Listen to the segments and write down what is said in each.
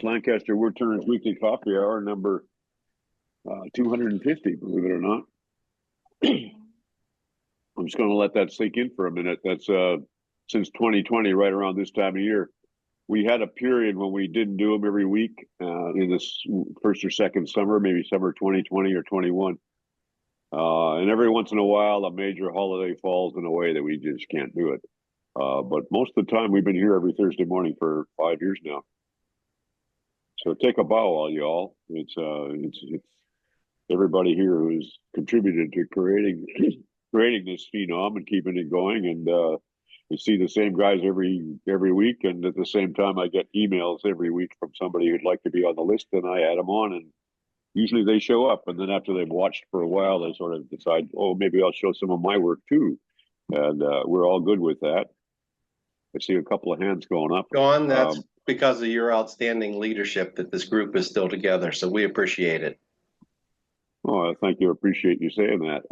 Lancaster Woodturners Weekly Coffee Hour, number 250, believe it or not. I'm just going to let that sink in for a minute. That's since 2020, right around this time of year. We had a period when we didn't do them every week in this first or second summer, maybe summer 2020 or 21. And every once in a while, a major holiday falls in a way that we just can't do it. But most of the time, we've been here every Thursday morning for 5 years now. So take a bow, all y'all. It's everybody here who's contributed to creating this phenom and keeping it going. And we see the same guys every week. And at the same time, I get emails every week from somebody who'd like to be on the list, and I add them on. And usually they show up. And then after they've watched for a while, they sort of decide, oh, maybe I'll show some of my work too. And we're all good with that. I see a couple of hands going up. John, that's because of your outstanding leadership that this group is still together. So we appreciate it. Oh, thank you. I appreciate you saying that.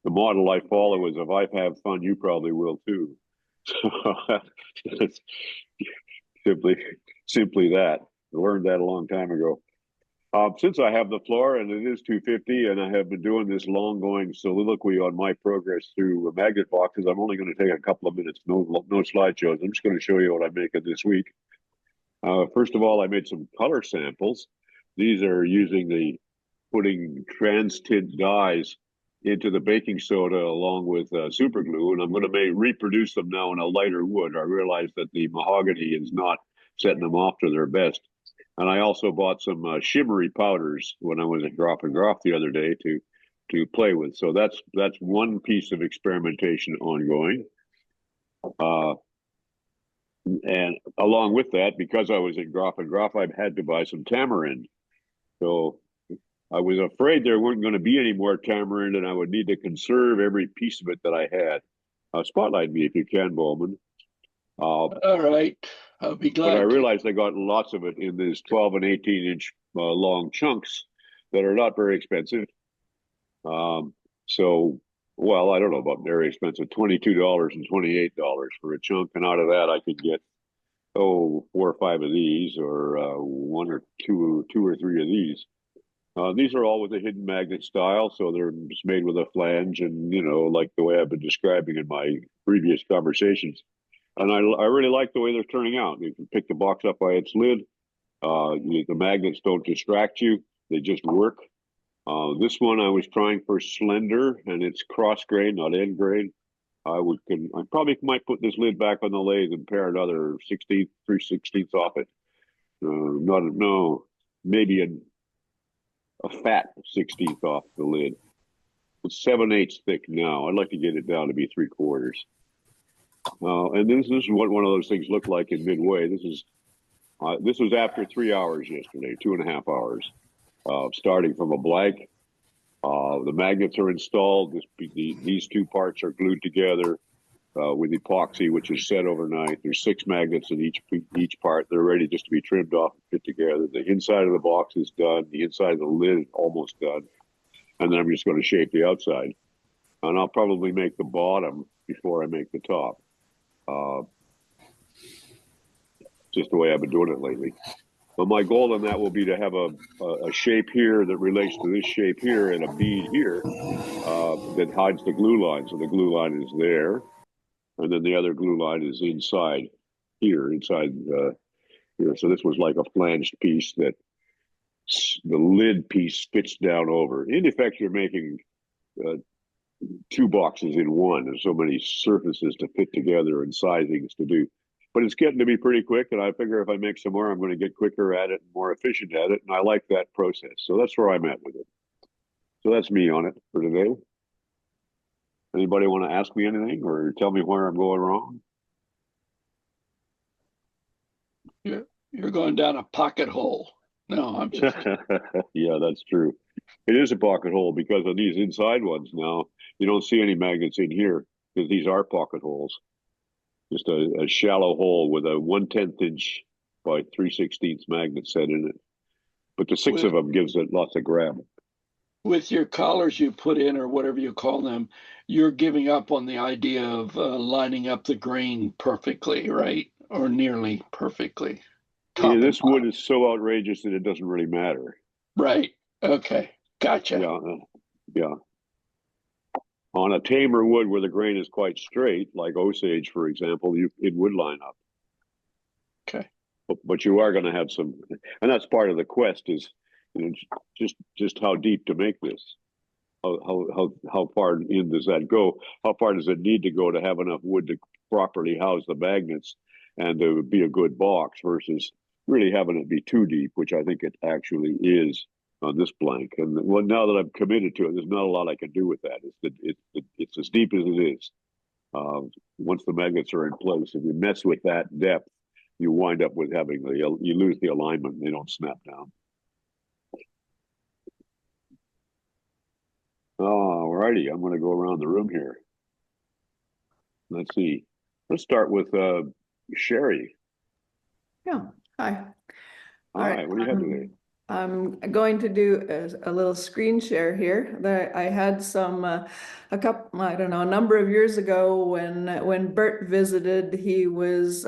The model I follow is if I have fun, you probably will too. simply that. I learned that a long time ago. Since I have the floor, and it is 250, and I have been doing this long-going soliloquy on my progress through magnet boxes, I'm only going to take a couple of minutes, no slideshows. I'm just going to show you what I'm making this week. First of all, I made some color samples. These are putting TransTint dyes into the baking soda along with super glue, and I'm going to reproduce them now in a lighter wood. I realized that the mahogany is not setting them off to their best. And I also bought some shimmery powders when I was at Groff and Groff the other day to play with. So that's one piece of experimentation ongoing. And along with that, because I was at Groff and Groff, I had to buy some tamarind. So I was afraid there weren't going to be any more tamarind, and I would need to conserve every piece of it that I had. Spotlight me if you can, Bowman. All right. I'll be glad. But I realized I got lots of it in these 12 and 18-inch long chunks that are not very expensive. So, well, I don't know about very expensive, $22 and $28 for a chunk. And out of that, I could get, 4 or 5 of these, or 1 or 2 or 3 of these. These are all with a hidden magnet style, so they're just made with a flange and, like the way I've been describing in my previous conversations. And I really like the way they're turning out. You can pick the box up by its lid. The magnets don't distract you. They just work. This one I was trying for slender, and it's cross grain, not end grain. I probably might put this lid back on the lathe and pare another 3/16 off it. Maybe a fat 16th off the lid. It's 7/8 thick now. I'd like to get it down to be 3/4. And this is what one of those things looked like in midway. This was after 3 hours yesterday, 2.5 hours, starting from a blank. The magnets are installed. These two parts are glued together with epoxy, which is set overnight. There's 6 magnets in each part. They're ready just to be trimmed off and fit together. The inside of the box is done. The inside of the lid is almost done. And then I'm just going to shape the outside. And I'll probably make the bottom before I make the top. Just the way I've been doing it lately. But my goal in that will be to have a shape here that relates to this shape here and a bead here that hides the glue line. So the glue line is there. And then the other glue line is inside here, here. So this was like a flanged piece that the lid piece fits down over. In effect, you're making 2 boxes in one. There's so many surfaces to fit together and sizings to do. But it's getting to be pretty quick, and I figure if I make some more, I'm going to get quicker at it and more efficient at it, and I like that process. So that's where I'm at with it. So that's me on it for today. Anybody want to ask me anything or tell me where I'm going wrong? You're going down a pocket hole. No, I'm just... Yeah, that's true. It is a pocket hole because of these inside ones now. You don't see any magnets in here because these are pocket holes. Just a shallow hole with a 1/10 inch by 3/16 magnet set in it. But the 6 of them gives it lots of grab. With your collars you put in, or whatever you call them, you're giving up on the idea of lining up the grain perfectly, right? Or nearly perfectly. top and this bottom. wood is so outrageous that it doesn't really matter. Right. Okay. Gotcha. Yeah. On a tamer wood where the grain is quite straight, like Osage, for example, it would line up. Okay. But you are going to have some, and that's part of the quest is, just how deep to make this. How far in does that go? How far does it need to go to have enough wood to properly house the magnets and to be a good box versus really having it be too deep, which I think it actually is on this blank. And well, now that I'm committed to it, there's not a lot I can do with that. It's as deep as it is. Once the magnets are in place, if you mess with that depth, you wind up with having you lose the alignment and they don't snap down. All righty, I'm going to go around the room here. Let's see. Let's start with Sherry. Yeah, hi. All Hi, right, what do you have today? I'm going to do a little screen share here. I had some, a number of years ago when Bert visited, he was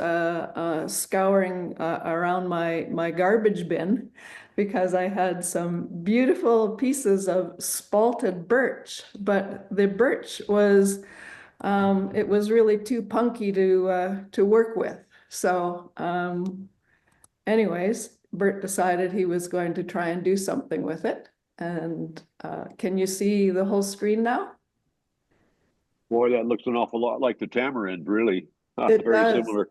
scouring around my garbage bin because I had some beautiful pieces of spalted birch, but the birch was, it was really too punky to work with. So anyways, Bert decided he was going to try and do something with it. And can you see the whole screen now? Boy, that looks an awful lot like the tamarind, really. It Very does. similar.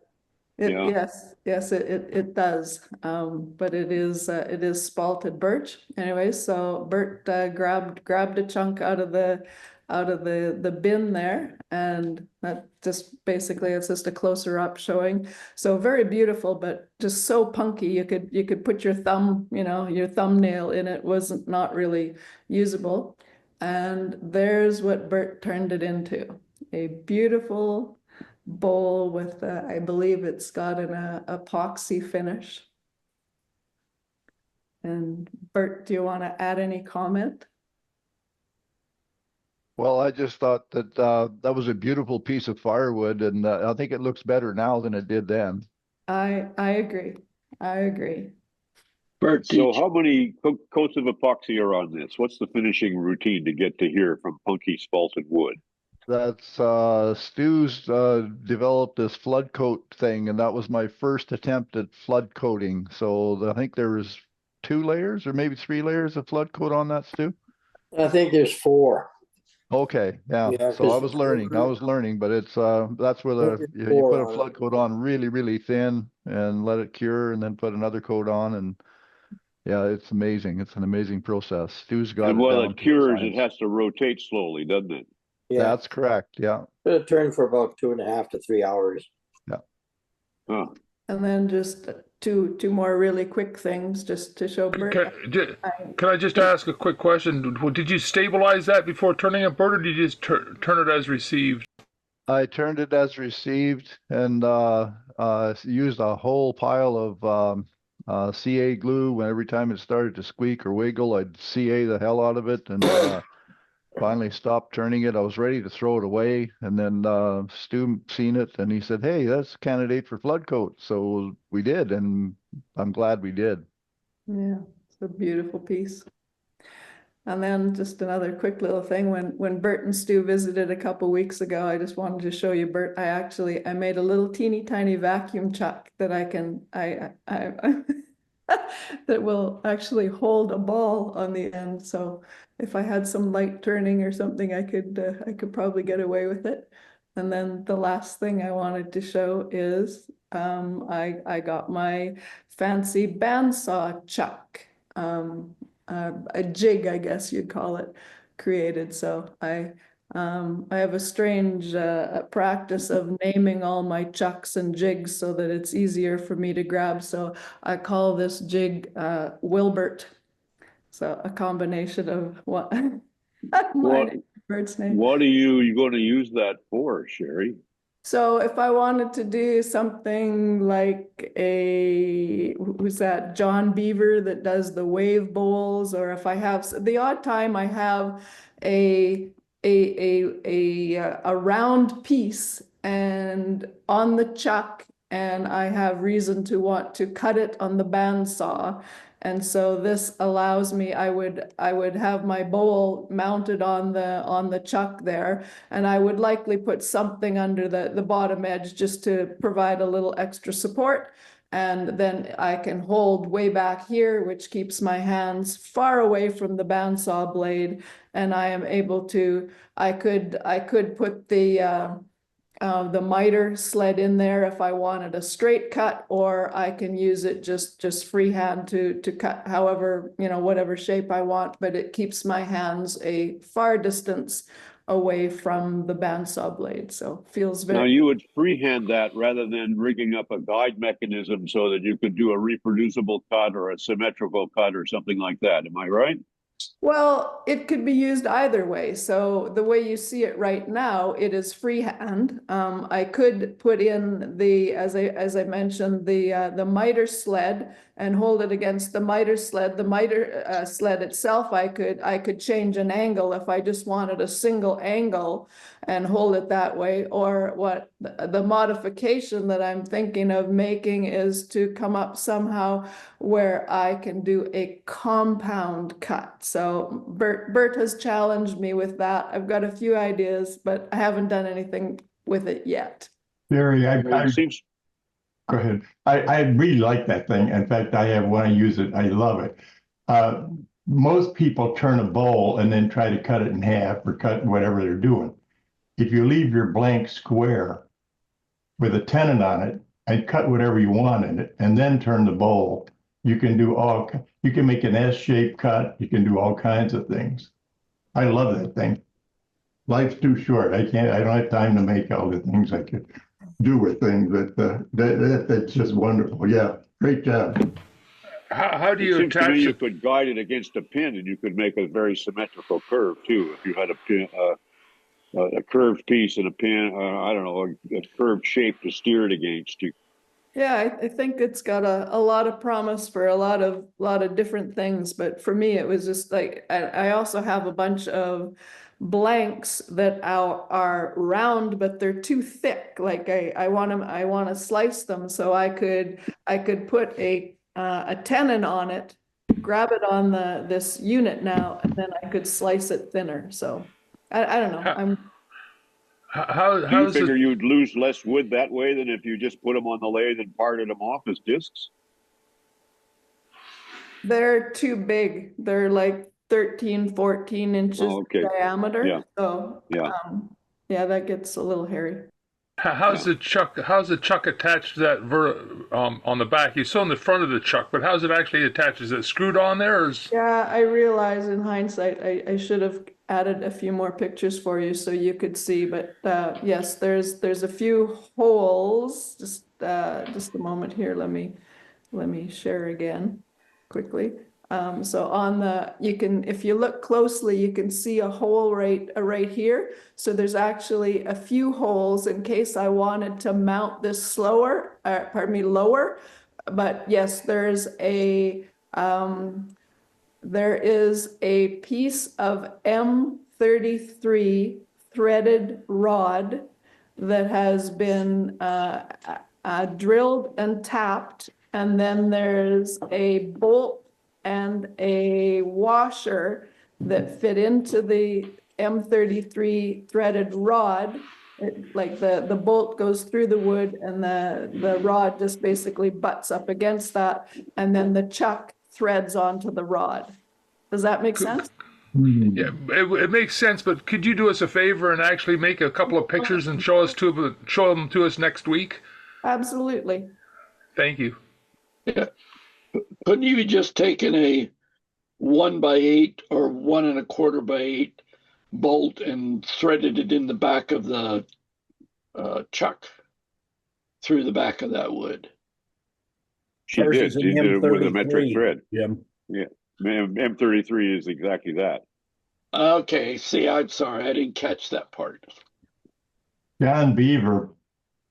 Yeah. Yes, it does. But it is spalted birch. Anyway, so Bert grabbed a chunk out of the bin there, and that just basically it's just a closer up showing. So very beautiful, but just so punky. You could put your thumb, your thumbnail in it. Wasn't not really usable. And there's what Bert turned it into. A beautiful bowl with, I believe it's got an epoxy finish. And Bert, do you want to add any comment? Well, I just thought that that was a beautiful piece of firewood, and I think it looks better now than it did then. I agree. I agree. Bert, So how many coats of epoxy are on this? What's the finishing routine to get to here from punky spalted wood? That's Stu's developed this flood coat thing, and that was my first attempt at flood coating. So I think there was 2 layers or maybe 3 layers of flood coat on that, Stu. I think there's 4. Okay, yeah. Yeah, So I was learning, but it's that's where you put a flood coat on really, really thin and let it cure, and then put another coat on, and yeah, it's amazing. It's an amazing process. Stu's got it And while down it to a cures, it science. has to rotate slowly, doesn't it? Yeah, That's correct. Yeah. it'll turn for about 2.5 to 3 hours. Huh. And then just two more really quick things just to show Bert. Can I just ask a quick question? Did you stabilize that before turning it, Bert, or did you just turn it as received? I turned it as received and used a whole pile of CA glue. When every time it started to squeak or wiggle, I'd CA the hell out of it, and finally stopped turning it. I was ready to throw it away, and then Stu seen it, and he said, "Hey, that's a candidate for flood coat." So we did, and I'm glad we did. Yeah, it's a beautiful piece. And then just another quick little thing, when Bert and Stu visited a couple weeks ago, I just wanted to show you, Bert, I made a little teeny tiny vacuum chuck that that will actually hold a ball on the end. So if I had some light turning or something, I could probably get away with it. And then the last thing I wanted to show is I got my fancy bandsaw chuck, a jig, I guess you'd call it, created. So I have a strange practice of naming all my chucks and jigs so that it's easier for me to grab. So I call this jig Wilbert. So a combination of what mine and Bert's name. What are you going to use that for, Sherry? So if I wanted to do something like who's that, John Beaver that does the wave bowls, or if I have the odd time I have a round piece, and on the chuck and I have reason to want to cut it on the bandsaw. And so this allows me, I would have my bowl mounted on the chuck there, and I would likely put something under the bottom edge just to provide a little extra support. And then I can hold way back here, which keeps my hands far away from the bandsaw blade. And I am able to, I could put the miter sled in there if I wanted a straight cut, or I can use it just freehand to cut however, whatever shape I want, but it keeps my hands a far distance away from the bandsaw blade. So feels very. Now you would freehand that rather than rigging up a guide mechanism so that you could do a reproducible cut or a symmetrical cut or something like that. Am I right? Well, it could be used either way. So the way you see it right now, it is freehand. I could put in the, as I mentioned, the miter sled and hold it against the miter sled. The miter sled itself, I could change an angle if I just wanted a single angle and hold it that way. Or what the modification that I'm thinking of making is to come up somehow where I can do a compound cut. So Bert has challenged me with that. I've got a few ideas, but I haven't done anything with it yet. Barry, Go ahead. I really like that thing. In fact, I have one, I use it, I love it. Most people turn a bowl and then try to cut it in half or cut whatever they're doing. If you leave your blank square with a tenon on it and cut whatever you want in it and then turn the bowl, you can make an S-shaped cut. You can do all kinds of things. I love that thing. Life's too short. I don't have time to make all the things I could do with things, but that's just wonderful. Yeah, great job. How do you it seems attach to me it? you could guide it against a pin and you could make a very symmetrical curve too. If you had a pin, a curved piece and a pin, I don't know, a curved shape to steer it against. Yeah, I think it's got a lot of promise for a lot of different things. But for me, it was just like, I also have a bunch of blanks that are round, but they're too thick. Like I want to slice them. So I could put a tenon on it, grab it on this unit now, and then I could slice it thinner. So I don't know. Do you figure you'd lose less wood that way than if you just put them on the lathe and parted them off as discs? They're too big. They're like 13, 14 inches diameter. Yeah. So yeah, that gets a little hairy. How's the chuck attached to that on the back? You saw on the front of the chuck, but how's it actually attached? Is it screwed on there? Or Yeah, I realize in hindsight I should have added a few more pictures for you so you could see, but yes, there's a few holes. Just a moment here. Let me share again quickly. So on if you look closely, you can see a hole right here. So there's actually a few holes in case I wanted to mount this lower. But yes, there is a piece of M33 threaded rod that has been drilled and tapped, and then there's a bolt and a washer that fit into the M33 threaded rod. Like the bolt goes through the wood and the rod just basically butts up against that, and then the chuck threads onto the rod. Does that make sense? Yeah, it makes sense, but could you do us a favor and actually make a couple of pictures and show them to us next week? Absolutely. Thank you. Yeah. Couldn't you just taken a 1x8 or 1 1/4 by 8 bolt and threaded it in the back of the chuck through the back of that wood? She did. She did it with a metric thread. Yeah. Yeah. M33 is exactly that. Okay, see, I'm sorry, I didn't catch that part. John Beaver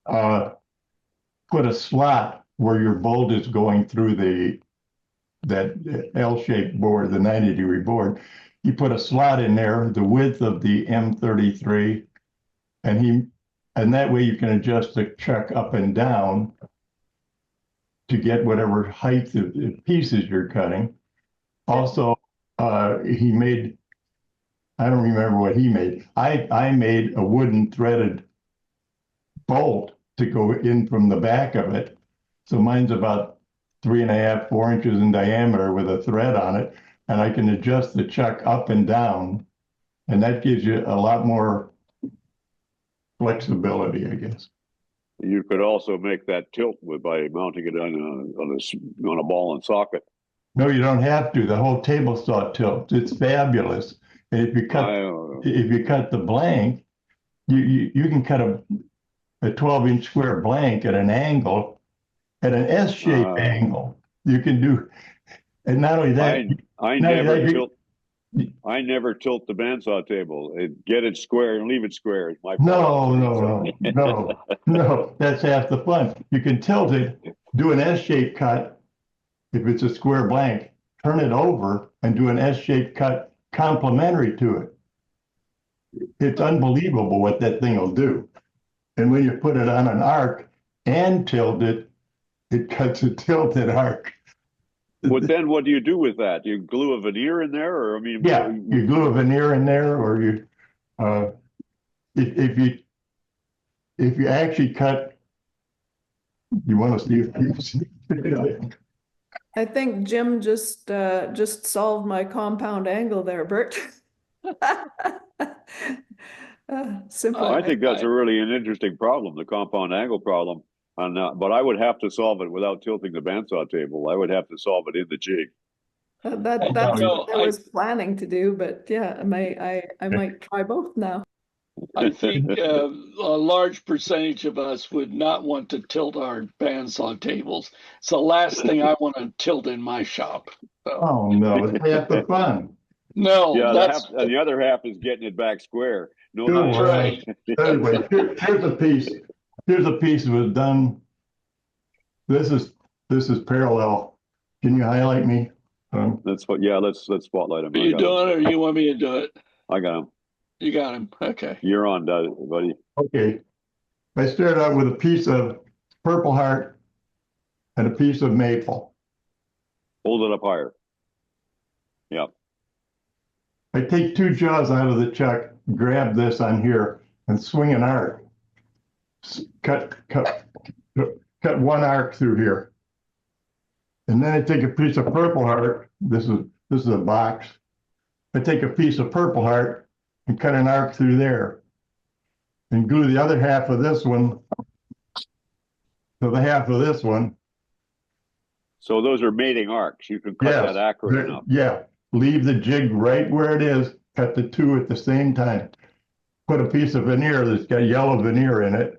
put a slot where your bolt is going through that L-shaped board, the 90-degree board. He put a slot in there, the width of the M33, and that way you can adjust the chuck up and down to get whatever height of pieces you're cutting. Also, he made, I don't remember what he made. I made a wooden threaded bolt to go in from the back of it. So mine's about 3.5, 4 inches in diameter with a thread on it. And I can adjust the chuck up and down. And that gives you a lot more flexibility, I guess. You could also make that tilt by mounting it on a ball and socket. No, you don't have to. The whole table saw tilts. It's fabulous. And if you cut the blank, you can cut a 12-inch square blank at an angle, at an S-shaped angle. You can do, and not only that, I never tilt the bandsaw table. Get it square and leave it square. It's my no. That's half the fun. You can tilt it, do an S-shaped cut. If it's a square blank, turn it over and do an S-shaped cut complementary to it. It's unbelievable what that thing will do. And when you put it on an arc and tilt it, it cuts a tilted arc. But then what do you do with that? You glue a veneer in there, or I mean, yeah, you glue a veneer in there, or you, if you actually cut, you want to see if I think Jim just solved my compound angle there, Bert. Simple. I think that's an interesting problem, the compound angle problem. But I would have to solve it without tilting the bandsaw table. I would have to solve it in the jig. That's what I was planning to do, but yeah, I might try both now. I think a large percentage of us would not want to tilt our bandsaw tables. It's the last thing I want to tilt in my shop. So. Oh no, it's half the fun. No, yeah, the other half is getting it back square. No, that's right. Anyway, here's a piece. Here's a piece that was done. This is parallel. Can you highlight me? Let's spotlight him. Are you doing it, or you want me to do it? I got him. You got him. Okay. You're on, buddy. Okay. I started out with a piece of Purple Heart and a piece of maple. Hold it up higher. Yeah. I take 2 jaws out of the chuck, grab this on here, and swing an arc. Cut 1 arc through here. And then I take a piece of Purple Heart. This is a box. I take a piece of Purple Heart and cut an arc through there. And glue the other half of this one to the half of this one. So those are mating arcs. You can cut that accurate enough. Yeah. Leave the jig right where it is. Cut the 2 at the same time. Put a piece of veneer that's got yellow veneer in it.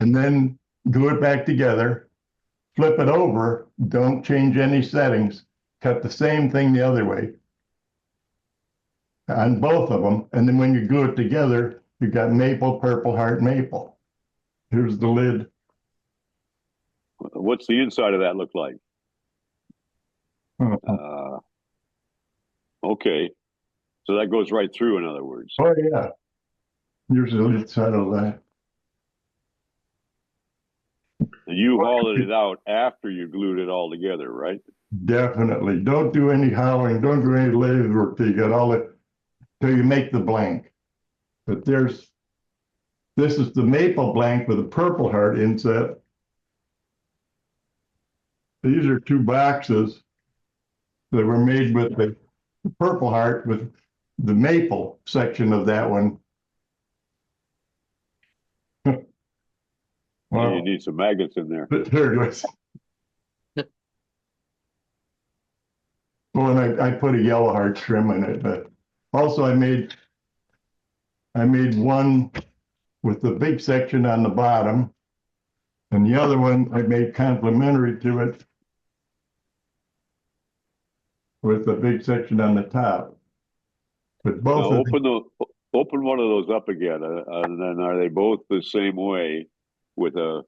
And then glue it back together. Flip it over. Don't change any settings. Cut the same thing the other way on both of them. And then when you glue it together, you've got maple, Purple Heart, maple. Here's the lid. What's the inside of that look like? Okay. So that goes right through, in other words. Oh, yeah. Here's the inside of that. And you hollowed it out after you glued it all together, right? Definitely. Don't do any hollowing. Don't do any lathe work till you get all it, till you make the blank. But this is the maple blank with a Purple Heart inset. These are 2 boxes that were made with the Purple Heart with the maple section of that one. Well, you need some maggots in there. There it was. Well, and I put a yellow heart trim in it, but also I made one with the big section on the bottom, and the other one I made complementary to it with the big section on the top. But both open one of those up again, and then are they both the same way with so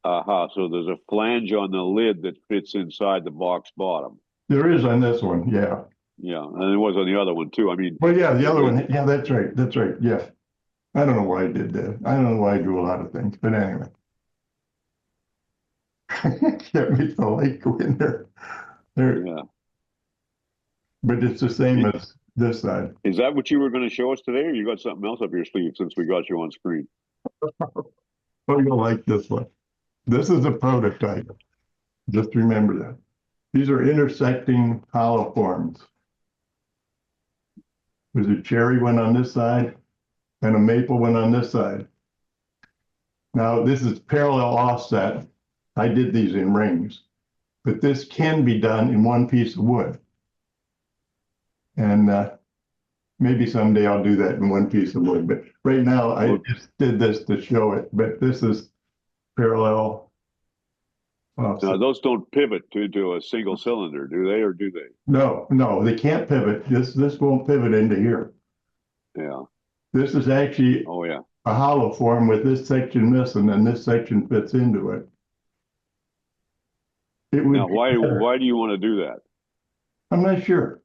there's a flange on the lid that fits inside the box bottom. There is on this one, yeah. Yeah, and it was on the other one too. I mean, well, yeah, the other one, yeah, that's right, yeah. I don't know why I did that. I don't know why I do a lot of things, but anyway. Can't make the light go in there. There, Yeah. but it's the same as this side. Is that what you were going to show us today, or you got something else up your sleeve since we got you on screen? Oh, you'll like this one. This is a prototype. Just remember that. These are intersecting hollow forms. There's a cherry one on this side and a maple one on this side. Now, this is parallel offset. I did these in rings, but this can be done in one piece of wood. And maybe someday I'll do that in one piece of wood, but right now I just did this to show it, but this is parallel offset. Now, those don't pivot to a single cylinder, do they, or do they? No, they can't pivot. This won't pivot into here. Yeah. This is actually Oh, yeah. a hollow form with this section missing, and this section fits into it. It would Now, why do you want to do that? I'm not sure.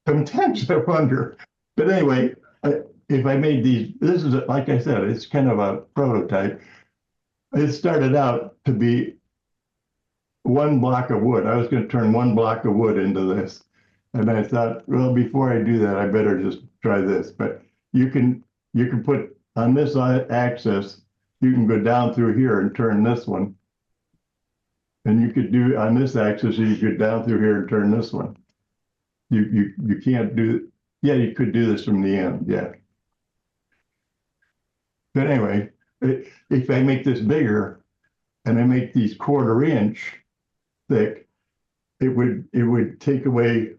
Sometimes I wonder. But anyway, if I made these, this is, like I said, it's kind of a prototype. It started out to be one block of wood. I was going to turn one block of wood into this. And I thought, well, before I do that, I better just try this. But you can put on this axis, you can go down through here and turn this one. And you could do on this axis, you could go down through here and turn this one. You can't do, yeah, you could do this from the end, yeah. But anyway, if I make this bigger and I make these 1/4 inch thick, it would take away,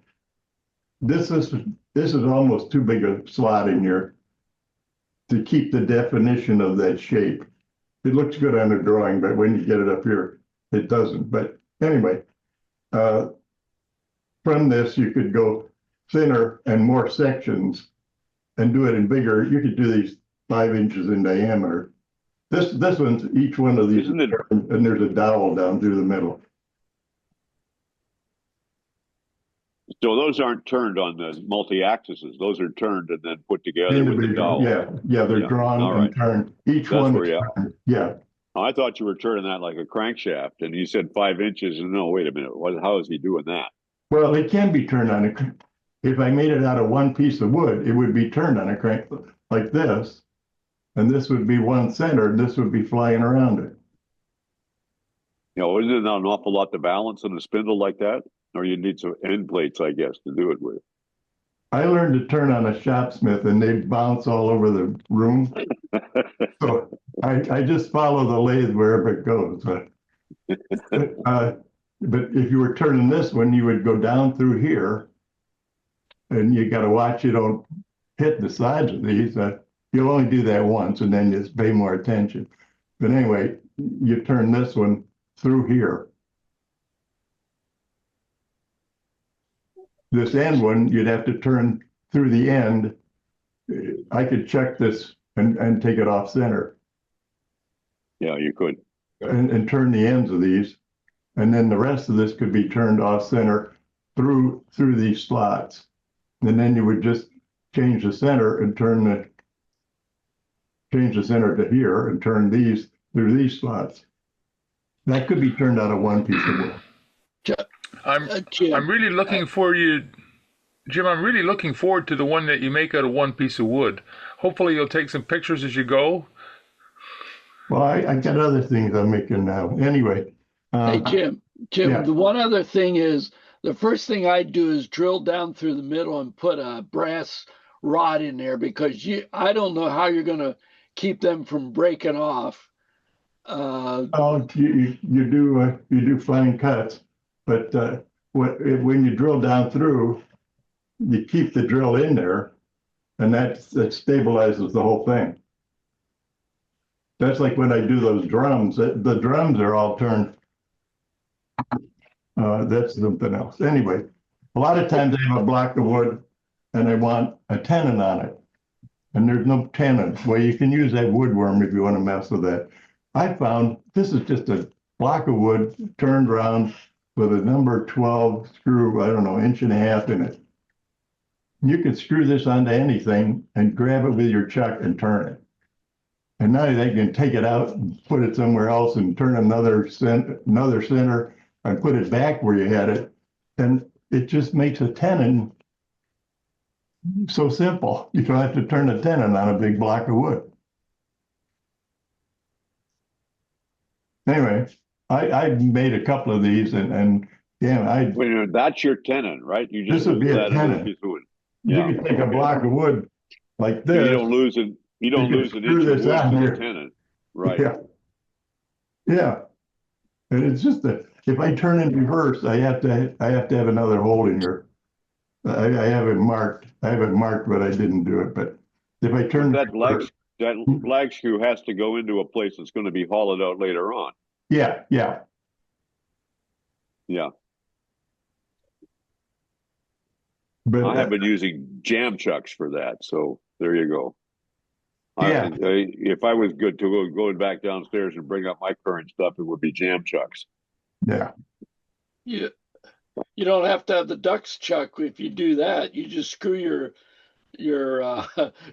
this is almost too big a slot in here to keep the definition of that shape. It looks good on a drawing, but when you get it up here, it doesn't. But anyway, from this, you could go thinner and more sections and do it in bigger. You could do these 5 inches in diameter. This one's, each one of these, Isn't it? and there's a dowel down through the middle. So those aren't turned on the multi-axes. Those are turned and then put together with the Individual, dowel. yeah, they're Yeah, drawn all and right. turned. Each That's one where is you are. turned. Yeah. I thought you were turning that like a crankshaft, and you said 5 inches. And no, wait a minute. How is he doing that? Well, it can be turned on a, if I made it out of one piece of wood, it would be turned on a crank like this. And this would be one center, and this would be flying around it. You know, isn't it an awful lot to balance on a spindle like that? Or you need some end plates, I guess, to do it with. I learned to turn on a shopsmith and they bounce all over the room. So I just follow the lathe wherever it goes. But if you were turning this one, you would go down through here and you got to watch you don't hit the sides of these. You'll only do that once and then just pay more attention. But anyway, you turn this one through here. This end one, you'd have to turn through the end. I could check this and take it off center. Yeah, you could. And turn the ends of these. And then the rest of this could be turned off center through these slots. And then you would just change the center and change the center to here and turn these through these slots. That could be turned out of one piece of wood. I'm really looking for you, Jim. I'm really looking forward to the one that you make out of one piece of wood. Hopefully, you'll take some pictures as you go. Well, I got other things I'm making now. Anyway. Hey, Jim, yeah. The one other thing is, the first thing I'd do is drill down through the middle and put a brass rod in there, because I don't know how you're going to keep them from breaking off. Oh, you do fine cuts, but when you drill down through, you keep the drill in there, and that stabilizes the whole thing. That's like when I do those drums. The drums are all turned. That's something else. Anyway, a lot of times I have a block of wood, and I want a tenon on it, and there's no tenon. Well, you can use that woodworm if you want to mess with that. I found this is just a block of wood turned around with a number 12 screw, I don't know, 1.5 inches in it. You can screw this onto anything and grab it with your chuck and turn it. And now they can take it out and put it somewhere else and turn another center and put it back where you had it. And it just makes a tenon so simple. You don't have to turn a tenon on a big block of wood. Anyway, I made a couple of these and yeah, Well, that's your tenon, right? You just this would be a that into tenon. piece of wood. You Yeah. can take a block of wood like this. You don't lose it. You don't can lose an screw inch of this wood on to here. the tenon, right? Yeah. Yeah. And it's just that if I turn in reverse, I have to have another hole in here. I have it marked. I have it marked, but I didn't do it. But if I turn that lag screw has to go into a place that's going to be hollowed out later on. yeah. But I have been using jam chucks for that, so there you go. Yeah. If I was good to going back downstairs and bring up my current stuff, it would be jam chucks. yeah. You don't have to have the ducks chuck if you do that. You just screw your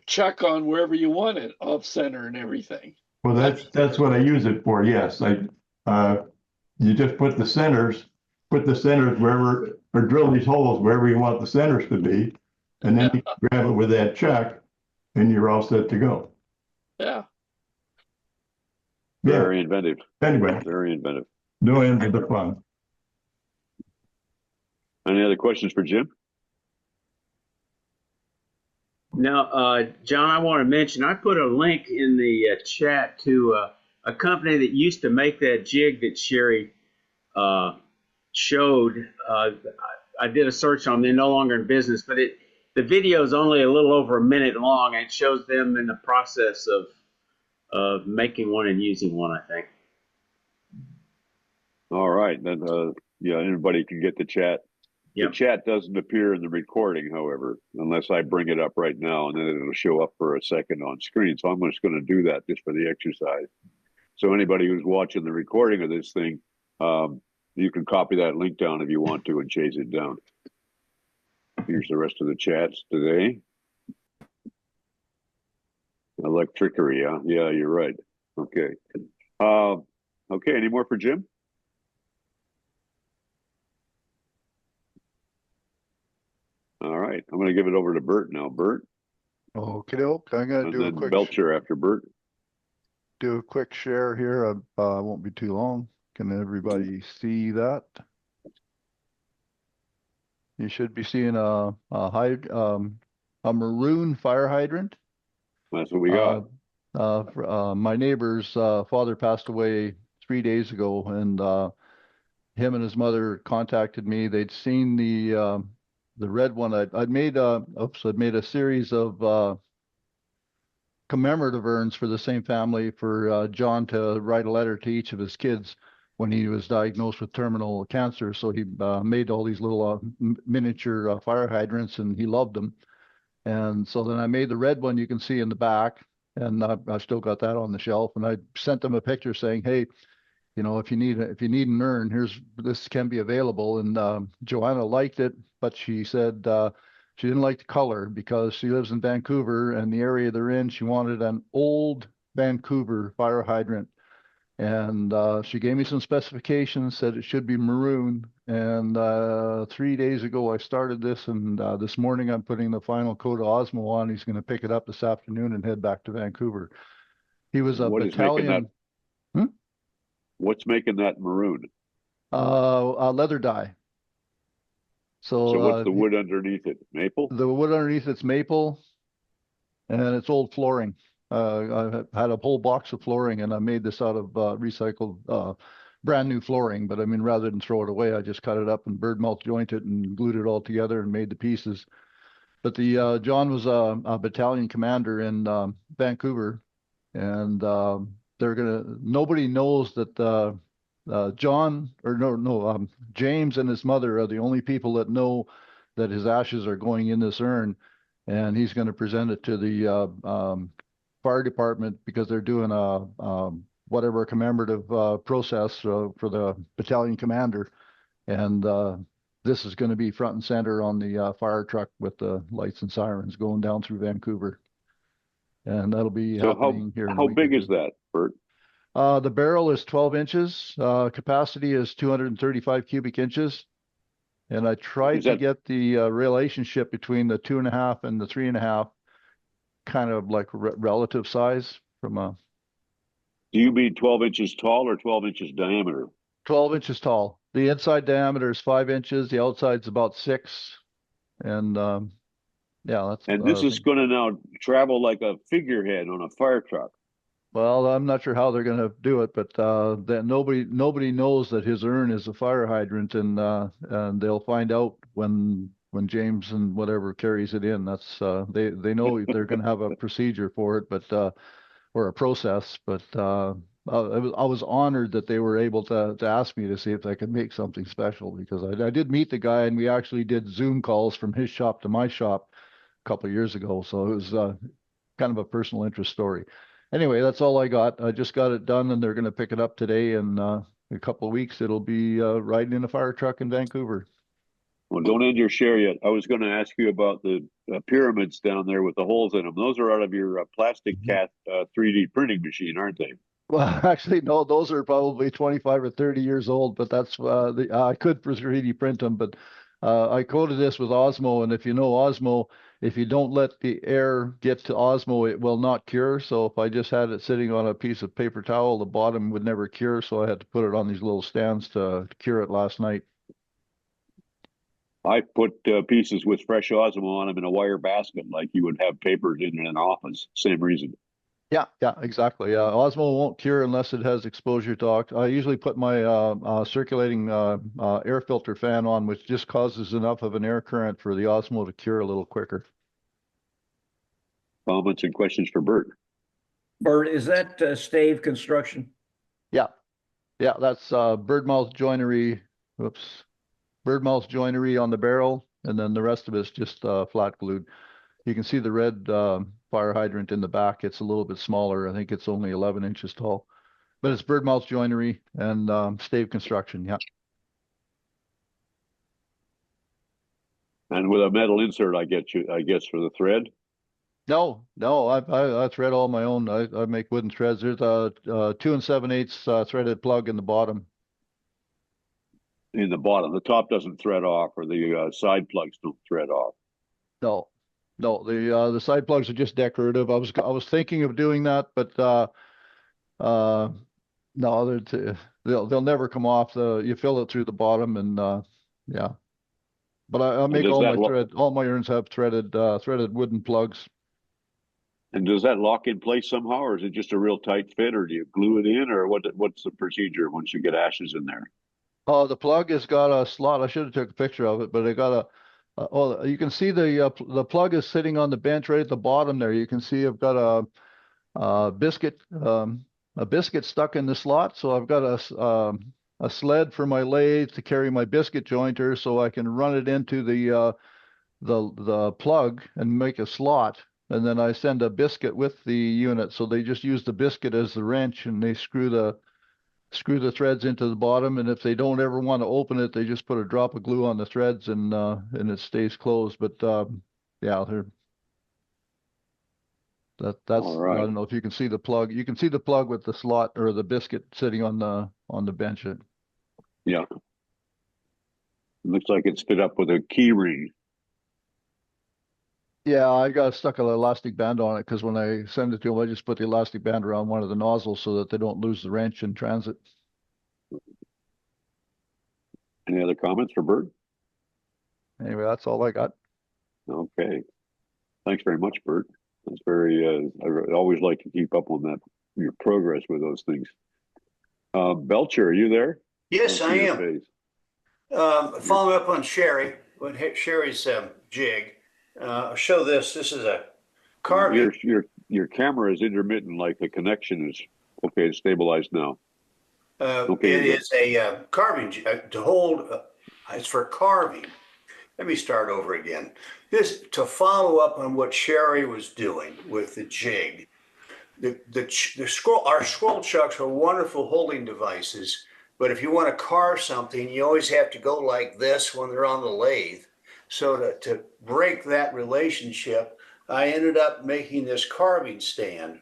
chuck on wherever you want it, off center and everything. Well, that's what I use it for. Yes, you just put the centers wherever, or drill these holes wherever you want the centers to be, and then you grab it with that chuck, and you're all set to go. Yeah. Very inventive. Anyway, Very inventive. no end to the fun. Any other questions for Jim? Now, John, I want to mention, I put a link in the chat to a company that used to make that jig that Sherry showed. I did a search on them. They're no longer in business, but the video is only a little over a minute long, and it shows them in the process of making one and using one, I think. All right. Then, yeah, anybody can get the chat. Yep. The chat doesn't appear in the recording, however, unless I bring it up right now, and then it'll show up for a second on screen. So I'm just going to do that just for the exercise. So anybody who's watching the recording of this thing, you can copy that link down if you want to and chase it down. Here's the rest of the chats today. Electrickery, yeah? Yeah, you're right. Okay. Okay, any more for Jim? All right, I'm going to give it over to Bert now. Bert? Okay, I'm going to do a quick Belcher after Bert. Do a quick share here. Won't be too long. Can everybody see that? You should be seeing a maroon fire hydrant. That's what we got. My neighbor's father passed away 3 days ago, and him and his mother contacted me. They'd seen the red one. I'd made a series of commemorative urns for the same family for John to write a letter to each of his kids when he was diagnosed with terminal cancer. So he made all these little miniature fire hydrants, and he loved them. And so then I made the red one you can see in the back, and I've still got that on the shelf. And I sent them a picture saying, hey, you know, if you need an urn, this can be available. And Joanna liked it, but she said she didn't like the color because she lives in Vancouver, and the area they're in, she wanted an old Vancouver fire hydrant. And she gave me some specifications, said it should be maroon. And 3 days ago, I started this, and this morning I'm putting the final coat of Osmo on. He's going to pick it up this afternoon and head back to Vancouver. He was a battalion. What's making that maroon? A leather dye. So what's the wood underneath it? Maple? The wood underneath it's maple, and it's old flooring. I had a whole box of flooring, and I made this out of recycled brand new flooring. But I mean, rather than throw it away, I just cut it up and bird mouth jointed and glued it all together and made the pieces. But the John was a battalion commander in Vancouver, and nobody knows that James and his mother are the only people that know that his ashes are going in this urn, and he's going to present it to the fire department because they're doing a whatever commemorative process for the battalion commander, and this is going to be front and center on the fire truck with the lights and sirens going down through Vancouver. and that'll be So happening here in a how week or big is two. that, Bert? The barrel is 12 inches. Capacity is 235 cubic inches. And I tried to get the relationship between the 2.5 and the 3.5 kind of like relative size from a. Do you mean 12 inches tall or 12 inches diameter? 12 inches tall. The inside diameter is 5 inches. The outside's about 6. And yeah, that's. And this is going to now travel like a figurehead on a fire truck. Well, I'm not sure how they're going to do it, but that nobody knows that his urn is a fire hydrant, and they'll find out when James and whatever carries it in. That's they know they're going to have a procedure for it, but or a process. But I was honored that they were able to ask me to see if I could make something special, because I did meet the guy, and we actually did Zoom calls from his shop to my shop a couple of years ago. So it was kind of a personal interest story. Anyway, that's all I got. I just got it done, and they're going to pick it up today. And a couple of weeks, it'll be riding in a fire truck in Vancouver. Well, don't end your share yet. I was going to ask you about the pyramids down there with the holes in them. Those are out of your plastic cat 3D printing machine, aren't they? Well, actually, no, those are probably 25 or 30 years old, but that's I could 3D print them, but I coated this with Osmo, and if you know Osmo, if you don't let the air get to Osmo, it will not cure. So if I just had it sitting on a piece of paper towel, the bottom would never cure. So I had to put it on these little stands to cure it last night. I put pieces with fresh Osmo on them in a wire basket, like you would have papers in an office. Same reason. Yeah, exactly. Osmo won't cure unless it has exposure to. I usually put my circulating air filter fan on, which just causes enough of an air current for the Osmo to cure a little quicker. Comments and questions for Bert? Bert, is that stave construction? Yeah, that's birdmouth joinery. Whoops, birdmouth joinery on the barrel, and then the rest of it's just flat glued. You can see the red fire hydrant in the back. It's a little bit smaller. I think it's only 11 inches tall, but it's birdmouth joinery and stave construction. Yeah. And with a metal insert, I guess for the thread. No, I thread all my own. I make wooden threads. There's a 2 7/8 threaded plug in the bottom. In the bottom, the top doesn't thread off, or the side plugs don't thread off. No, the side plugs are just decorative. I was thinking of doing that, but no, they'll never come off. You fill it through the bottom, and yeah. But I make all my urns have threaded wooden plugs. And does that lock in place somehow, or is it just a real tight fit, or do you glue it in, or what's the procedure once you get ashes in there? Oh, the plug has got a slot. I should have took a picture of it, but it got you can see the plug is sitting on the bench right at the bottom there. You can see I've got a biscuit stuck in the slot. So I've got a sled for my lathe to carry my biscuit jointer, so I can run it into the plug and make a slot. And then I send a biscuit with the unit, so they just use the biscuit as the wrench, and they screw the threads into the bottom. And if they don't ever want to open it, they just put a drop of glue on the threads, and it stays closed. But yeah, that's right. I don't know if you can see the plug. You can see the plug with the slot or the biscuit sitting on the bench. Yeah, it looks like it's fit up with a key ring. Yeah, I got stuck an elastic band on it, because when I send it to them, I just put the elastic band around one of the nozzles so that they don't lose the wrench in transit. Any other comments for Bert? Anyway, that's all I got. Okay. Thanks very much, Bert. That's very, I always like to keep up on that, your progress with those things. Belcher, are you there? Yes, I am. Following up on Sherry's jig. I'll show this. This is a carving. Your camera is intermittent, like the connection is okay. It's stabilized now. Okay, it is a carving to hold. It's for carving. Let me start over again. This to follow up on what Sherry was doing with the jig. Our scroll chucks are wonderful holding devices, but if you want to carve something, you always have to go like this when they're on the lathe. So to break that relationship, I ended up making this carving stand.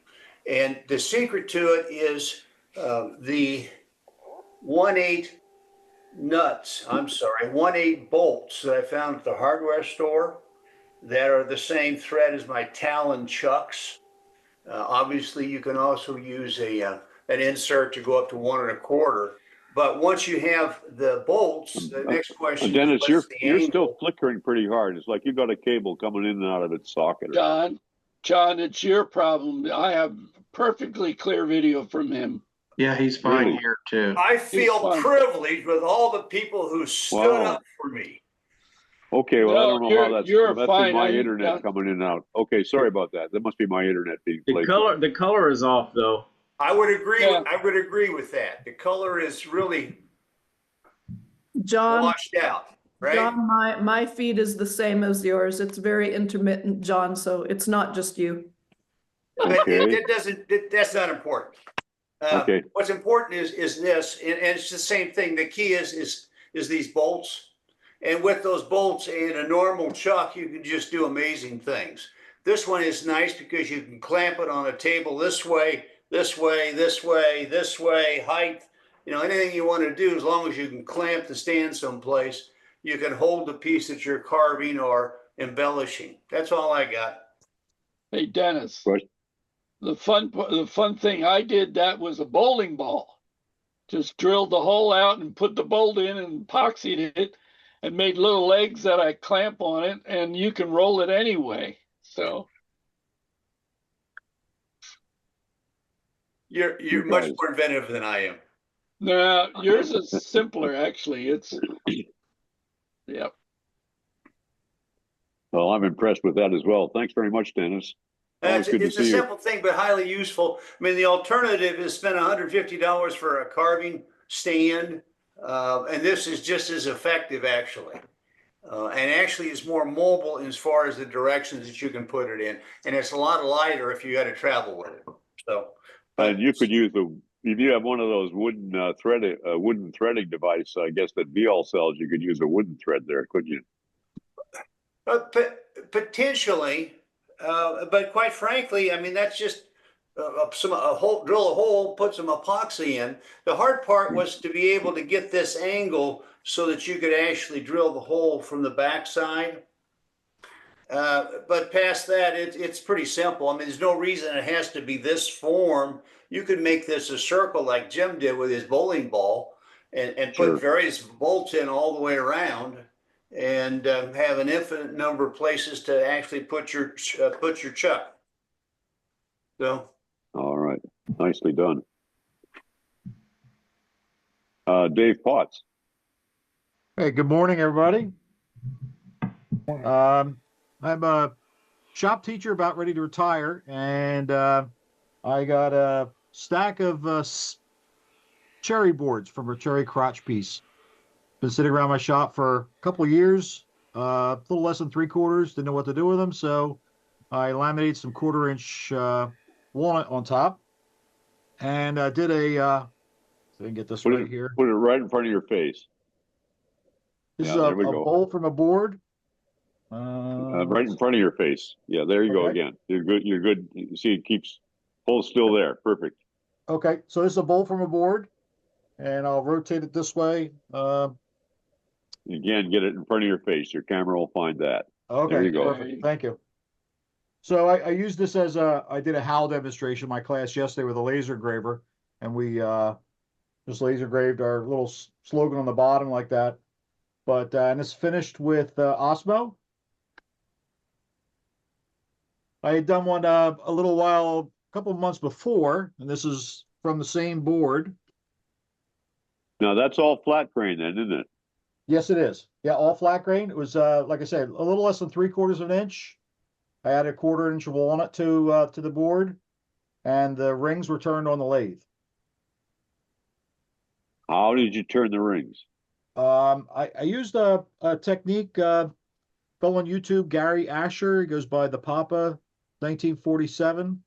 And the secret to it is the 1/8 nuts, 1/8 bolts that I found at the hardware store that are the same thread as my Talon chucks. Obviously, you can also use an insert to go up to 1 1/4. But once you have the bolts, the next question Dennis, is, what's the you're angle? still flickering pretty hard. It's like you got a cable coming in and out of its socket. John, it's your problem. I have perfectly clear video from him. Yeah, he's fine here too. I feel privileged with all the people who stood up for me. Okay, well, I don't know how that's fine. my internet coming in and out. Okay, sorry about that. That must be my internet being played. The color is off though. I would agree. I would agree with that. The color is really washed out, right? John, my feed is the same as yours. It's very intermittent, John. So it's not just you. But that's not important. Okay. What's important is this, and it's the same thing. The key is these bolts. And with those bolts in a normal chuck, you can just do amazing things. This one is nice because you can clamp it on a table this way, this way, this way, this way, height. You know, anything you want to do, as long as you can clamp the stand someplace, you can hold the piece that you're carving or embellishing. That's all I got. Hey, Dennis. The fun thing I did that was a bowling ball. Just drilled the hole out and put the bolt in and epoxied it and made little legs that I clamp on it, and you can roll it anyway. So you're much more inventive than I am. No, yours is simpler actually. It's yep. Well, I'm impressed with that as well. Thanks very much, Dennis. It's a simple thing, but highly useful. I mean, the alternative is spend $150 for a carving stand, and this is just as effective, actually. And actually is more mobile as far as the directions that you can put it in. And it's a lot lighter if you got to travel with it. So, and you could use if you have one of those wooden threading device, I guess that Viol sells, you could use a wooden thread there, couldn't you? Potentially, but quite frankly, I mean, that's just drill a hole, put some epoxy in. The hard part was to be able to get this angle so that you could actually drill the hole from the backside. But past that, it's pretty simple. I mean, there's no reason it has to be this form. You could make this a circle like Jim did with his bowling ball and put various bolts in all the way around and have an infinite number of places to actually put your chuck. So. All right. Nicely done. Dave Potts. Hey, good morning, everybody. I'm a shop teacher about ready to retire, and I got a stack of cherry boards from a cherry crotch piece. Been sitting around my shop for a couple of years, a little less than 3/4, didn't know what to do with them, so I laminated some 1/4-inch walnut on top, and I did a, so I can get this right here. Put it right in front of your face. This is a bowl from a board. Right in front of your face. Yeah, there you go again. You're good. You're good. You see, it keeps hold still there. Perfect. Okay, so this is a bowl from a board, and I'll rotate it this way. Again, get it in front of your face. Your camera will find that. Okay, there you go. Perfect. Thank you. So I used this as I did a HAL demonstration in my class yesterday with a laser engraver, and we just laser engraved our little slogan on the bottom like that. But and it's finished with Osmo. I had done one a couple of months before, and this is from the same board. Now that's all flat grain then, isn't it? Yes, it is. Yeah, all flat grain. It was like I said, a little less than 3/4 of an inch. I added a 1/4 inch of walnut to the board, and the rings were turned on the lathe. How did you turn the rings? I used a technique, fellow on YouTube, Gary Asher. He goes by the Papa 1947.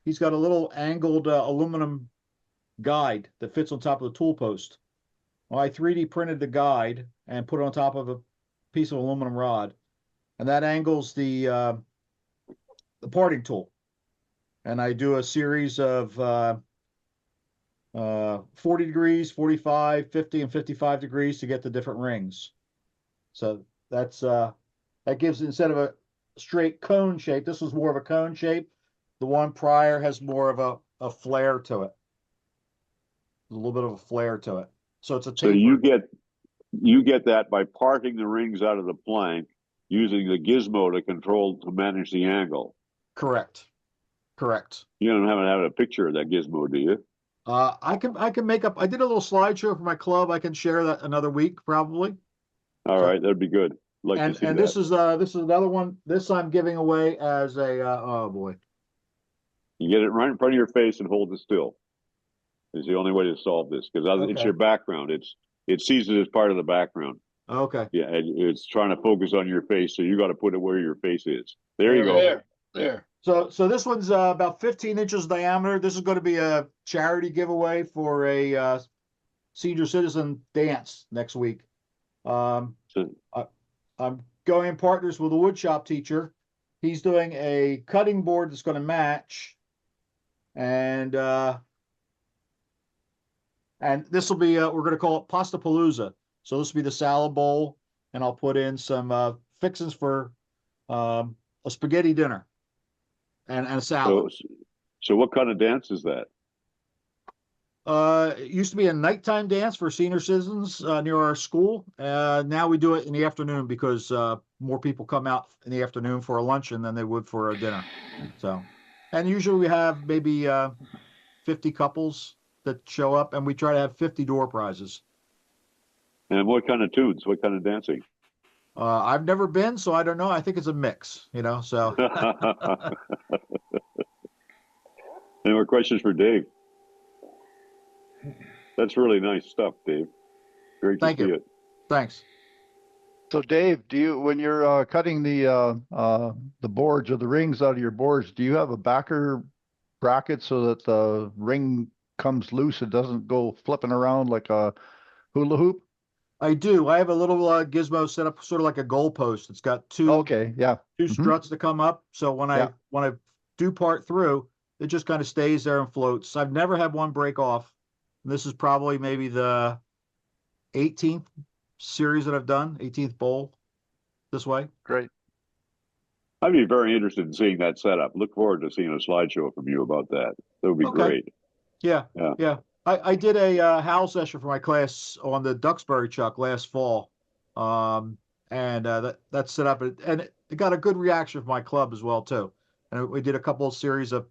He's got a little angled aluminum guide that fits on top of the tool post. Well, I 3D printed the guide and put it on top of a piece of aluminum rod, and that angles the the parting tool. And I do a series of 40 degrees, 45, 50, and 55 degrees to get the different rings. So that's that gives, instead of a straight cone shape, this was more of a cone shape. The one prior has more of a flare to it. A little bit of a flare to it. So it's a taper. So you get that by parting the rings out of the plank, using the gizmo to manage the angle. Correct. Correct. You don't have a picture of that gizmo, do you? I can make up. I did a little slideshow for my club. I can share that another week probably. All right, that'd be good. Like to see And that. this is another one. This I'm giving away as a oh boy. You get it right in front of your face and hold it still. Is the only way to solve this, because it's your background. It sees it as part of the background. Okay. Yeah, it's trying to focus on your face, so you got to put it where your face is. There you go. There. So this one's about 15 inches diameter. This is going to be a charity giveaway for a senior citizen dance next week. I'm going in partners with a wood shop teacher. He's doing a cutting board that's going to match, and this will be we're going to call it Pastapalooza. So this will be the salad bowl, and I'll put in some fixings for a spaghetti dinner and a salad. So what kind of dance is that? It used to be a nighttime dance for senior citizens near our school. Now we do it in the afternoon because more people come out in the afternoon for a luncheon than they would for a dinner. So, and usually we have maybe 50 couples that show up, and we try to have 50 door prizes. And what kind of tunes? What kind of dancing? I've never been, so I don't know. I think it's a mix, so. Any more questions for Dave? That's really nice stuff, Dave. Great to see it. Thanks. So Dave, when you're cutting the boards or the rings out of your boards, do you have a backer bracket so that the ring comes loose? It doesn't go flipping around like a hula hoop? I do. I have a little gizmo set up sort of like a goalpost. It's got two struts to come up. So when I do part through, it just kind of stays there and floats. I've never had one break off. This is probably maybe the 18th series that I've done, 18th bowl this way. Great. I'd be very interested in seeing that setup. Look forward to seeing a slideshow from you about that. That would be great. Yeah. I did a howl session for my class on the Duxbury chuck last fall, and that's set up, and it got a good reaction from my club as well too. And we did a couple of series of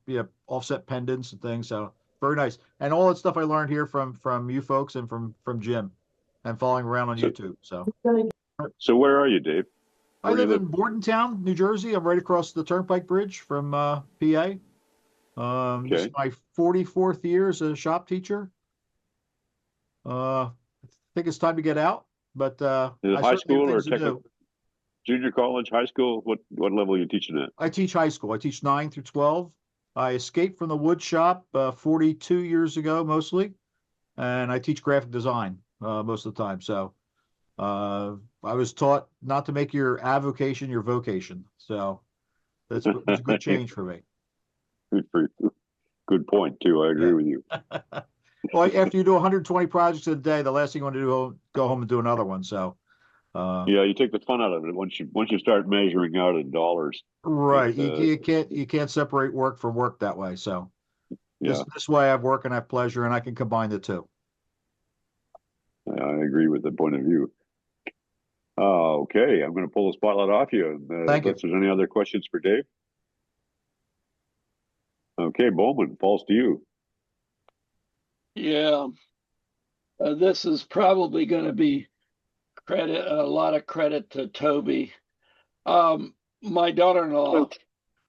offset pendants and things, so very nice. And all that stuff I learned here from you folks and from Jim, and following around on YouTube. So where are you, Dave? I live in Bordentown, New Jersey. I'm right across the Turnpike Bridge from PA. This is my 44th year as a shop teacher. I think it's time to get out, but is it high school or technical? Junior college, high school? What level are you teaching at? I teach high school. I teach 9 through 12. I escaped from the wood shop 42 years ago, mostly, and I teach graphic design most of the time. So I was taught not to make your avocation your vocation. So it's a good change for me. Good point too. I agree with you. Well, after you do 120 projects a day, the last thing you want to do is go home and do another one. So yeah, you take the fun out of it once you start measuring out in dollars. Right. You can't separate work from work that way. So this way I have work and I have pleasure, and I can combine the two. I agree with the point of view. Okay, I'm going to pull the spotlight off you. Thank you. If there's any other questions for Dave? Okay, Bowman, falls to you. Yeah, this is probably going to be a lot of credit to Toby. My daughter-in-law,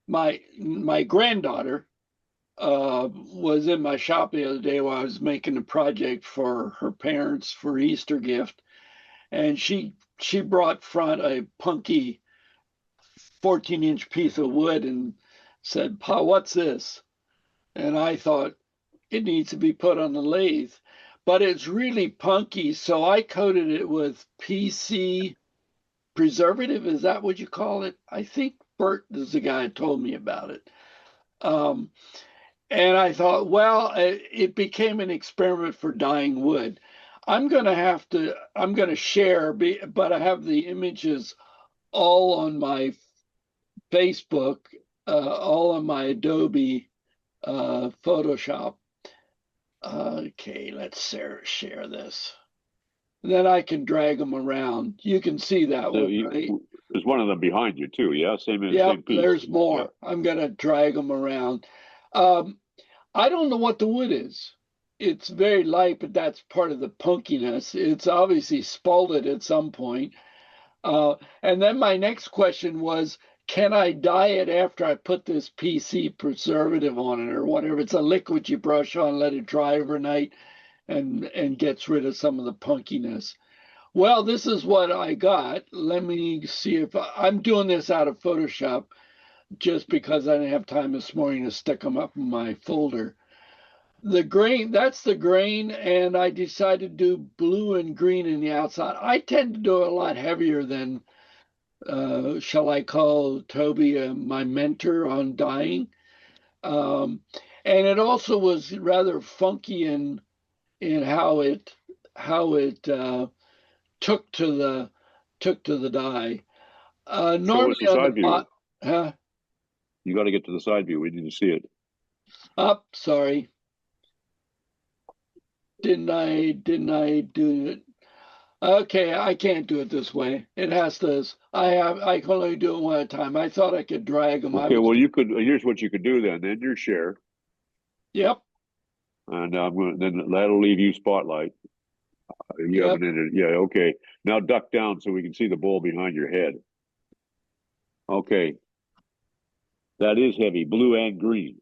my granddaughter, was in my shop the other day while I was making a project for her parents for Easter gift, and she brought front a punky 14-inch piece of wood and said, "Pa, what's this?" And I thought, it needs to be put on the lathe, but it's really punky, so I coated it with PC preservative. Is that what you call it? I think, Bert is the guy who told me about it. And I thought, well, it became an experiment for dyeing wood. I'm going to share, but I have the images all on my Facebook, all on my Adobe Photoshop. Okay, let's share this. Then I can drag them around. You can see that one, right? There's one of them behind you too, yeah? Same piece. There's more. Yep. I'm going to drag them around. I don't know what the wood is. It's very light, but that's part of the punkiness. It's obviously spalted at some point. And then my next question was, can I dye it after I put this PC preservative on it or whatever? It's a liquid you brush on, let it dry overnight, and gets rid of some of the punkiness. Well, this is what I got. Let me see if I'm doing this out of Photoshop just because I didn't have time this morning to stick them up in my folder. The grain, that's the grain, and I decided to do blue and green in the outside. I tend to do a lot heavier than, shall I call Toby my mentor on dyeing. And it also was rather funky in how it took to the dye. Normally so on the side view, you got to get to the side view. We need to see it. Up, sorry. Didn't I do it? Okay, I can't do it this way. It has to. I can only do it one at a time. I thought I could drag them. Okay, well you could. Here's what you could do then. End your share. Yep. And then that'll leave you spotlight. You haven't ended. Yeah. Okay. Now duck down so we can see the bowl behind your head. Okay. That is heavy, blue and green.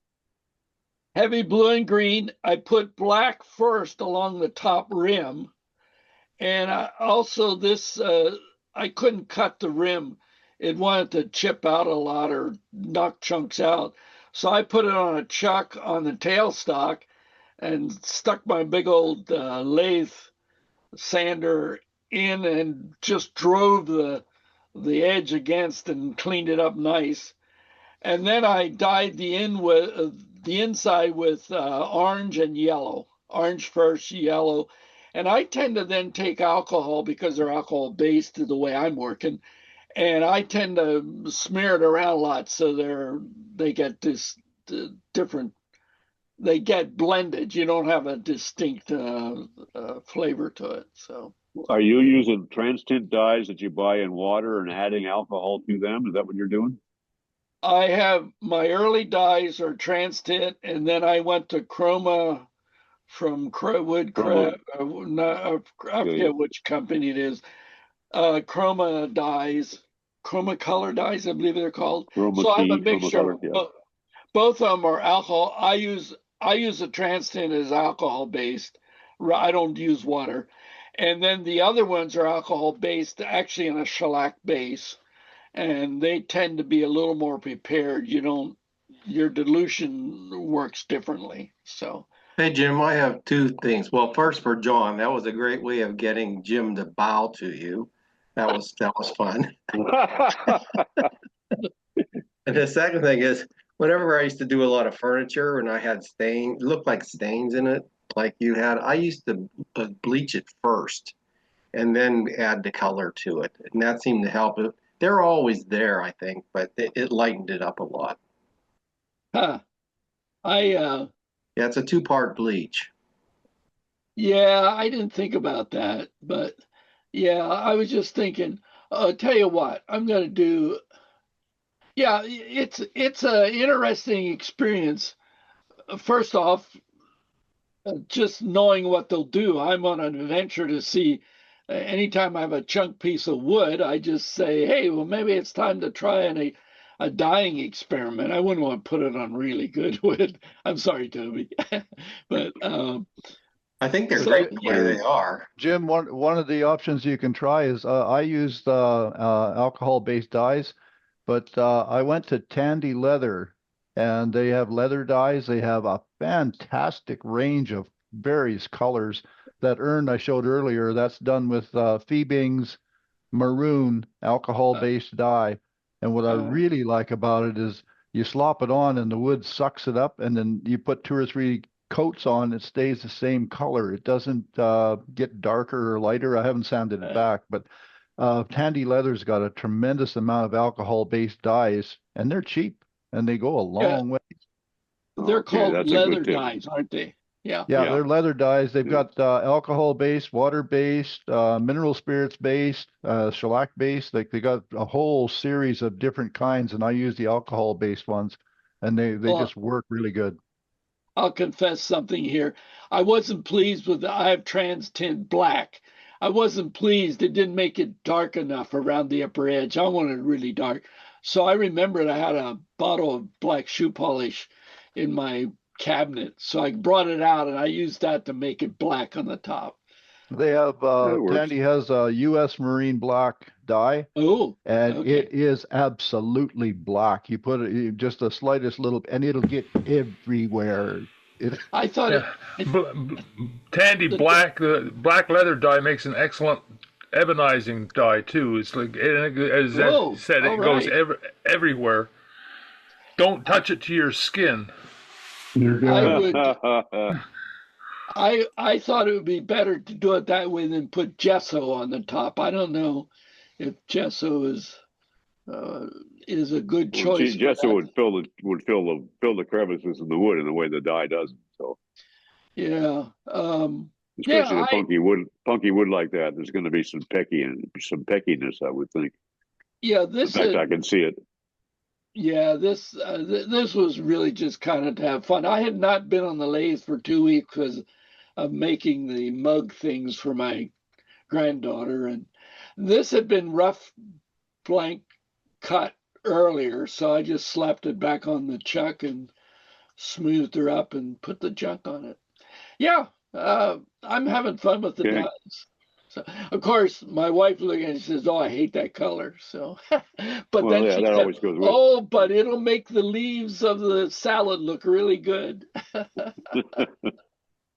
Heavy blue and green. I put black first along the top rim. And also this, I couldn't cut the rim. It wanted to chip out a lot or knock chunks out. So I put it on a chuck on the tailstock and stuck my big old lathe sander in and just drove the edge against and cleaned it up nice. And then I dyed the inside with orange and yellow. Orange first, yellow. And I tend to then take alcohol because they're alcohol based the way I'm working. And I tend to smear it around a lot so they get this different, they get blended. You don't have a distinct flavor to it. So. Are you using TransTint dyes that you buy in water and adding alcohol to them? Is that what you're doing? I have my early dyes are TransTint, and then I went to Chroma from I forget which company it is. Chroma dyes, Chroma color dyes, I believe they're called. Chroma so I have tea, a mixture. Yeah. Both of them are alcohol. I use the TransTint as alcohol based. I don't use water. And then the other ones are alcohol based, actually in a shellac base. And they tend to be a little more prepared. Your dilution works differently. So. Hey, Jim, I have two things. Well, first for John, that was a great way of getting Jim to bow to you. That was fun. And the second thing is, whenever I used to do a lot of furniture and I had it looked like stains in it, like you had, I used to bleach it first and then add the color to it. And that seemed to help it. They're always there, I think, but it lightened it up a lot. Huh. Yeah, it's a 2-part bleach. Yeah, I didn't think about that, but yeah, I was just thinking, tell you what, I'm going to do. Yeah, it's an interesting experience. First off, just knowing what they'll do. I'm on an adventure to see. Anytime I have a chunk piece of wood, I just say, hey, well, maybe it's time to try a dyeing experiment. I wouldn't want to put it on really good wood. I'm sorry, Toby. But I think they're great the way they are. Jim, one of the options you can try is I used alcohol-based dyes, but I went to Tandy Leather, and they have leather dyes. They have a fantastic range of various colors. That urn I showed earlier, that's done with Feebing's maroon alcohol-based dye. And what I really like about it is you slop it on and the wood sucks it up, and then you put 2 or 3 coats on, it stays the same color. It doesn't get darker or lighter. I haven't sanded it back, but Tandy Leather's got a tremendous amount of alcohol-based dyes, and they're cheap, and they go a long way. They're called leather dyes, aren't they? Yeah. Yeah, they're leather dyes. They've got alcohol-based, water-based, mineral spirits-based, shellac-based. Like they got a whole series of different kinds, and I use the alcohol-based ones, and they just work really good. I'll confess something here. I wasn't pleased with I have TransTint black. I wasn't pleased. It didn't make it dark enough around the upper edge. I wanted it really dark. So I remembered I had a bottle of black shoe polish in my cabinet. So I brought it out and I used that to make it black on the top. They have Tandy has a U.S. Marine black dye. Oh, and it is absolutely black. You put it just the slightest little, and it'll get everywhere. I thought Tandy black, the black leather dye makes an excellent ebonizing dye too. It's like, as Ed said, it goes everywhere. Don't touch it to your skin. I thought it would be better to do it that way than put gesso on the top. I don't know if gesso is a good choice. Gesso would fill the crevices in the wood in the way the dye doesn't. So yeah, especially the punky wood like that. There's going to be some peckiness, I would think. Yeah, in fact, I can see it. Yeah, this was really just kind of to have fun. I had not been on the lathe for 2 weeks because of making the mug things for my granddaughter, and this had been rough blank cut earlier, so I just slapped it back on the chuck and smoothed her up and put the junk on it. Yeah, I'm having fun with the dyes. So, of course, my wife looking at it and says, "Oh, I hate that color." So, but then she said, always goes with "Oh, but it'll make the leaves of the salad look really good."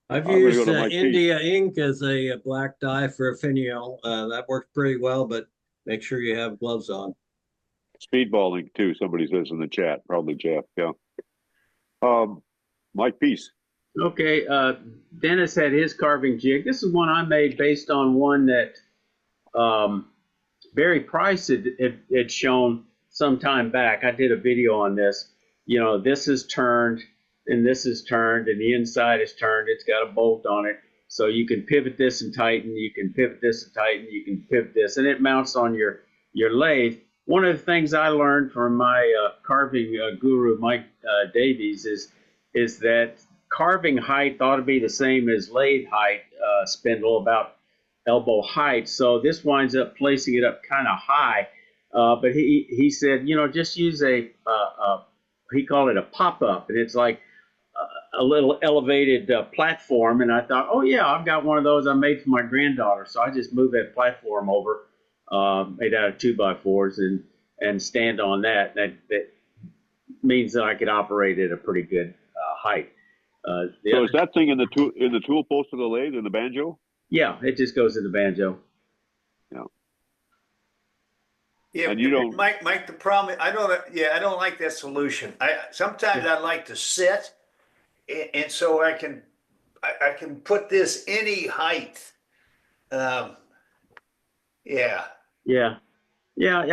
I've used India ink as a black dye for a finial. That works pretty well, but make sure you have gloves on. Speedball ink too. Somebody says in the chat, probably Jeff. Yeah. Mike Peace. Okay, Dennis had his carving jig. This is one I made based on one that Barry Price had shown some time back. I did a video on this. You know, this is turned, and this is turned, and the inside is turned. It's got a bolt on it. So you can pivot this and tighten. You can pivot this and tighten. You can pivot this, and it mounts on your lathe. One of the things I learned from my carving guru, Mike Davies, is that carving height ought to be the same as lathe height, spindle, about elbow height. So this winds up placing it up kind of high. But he said, you know, just use he called it a pop-up, and it's like a little elevated platform. And I thought, oh yeah, I've got one of those I made for my granddaughter. So I just moved that platform over, made out of 2x4s, and stand on that. That means that I could operate at a pretty good height. So is that thing in the tool post of the lathe in the banjo? Yeah, it just goes in the banjo. Yeah. Yeah, and you don't, Mike. The problem, I don't like that solution. Sometimes I like to sit, and so I can put this any height. Yeah. I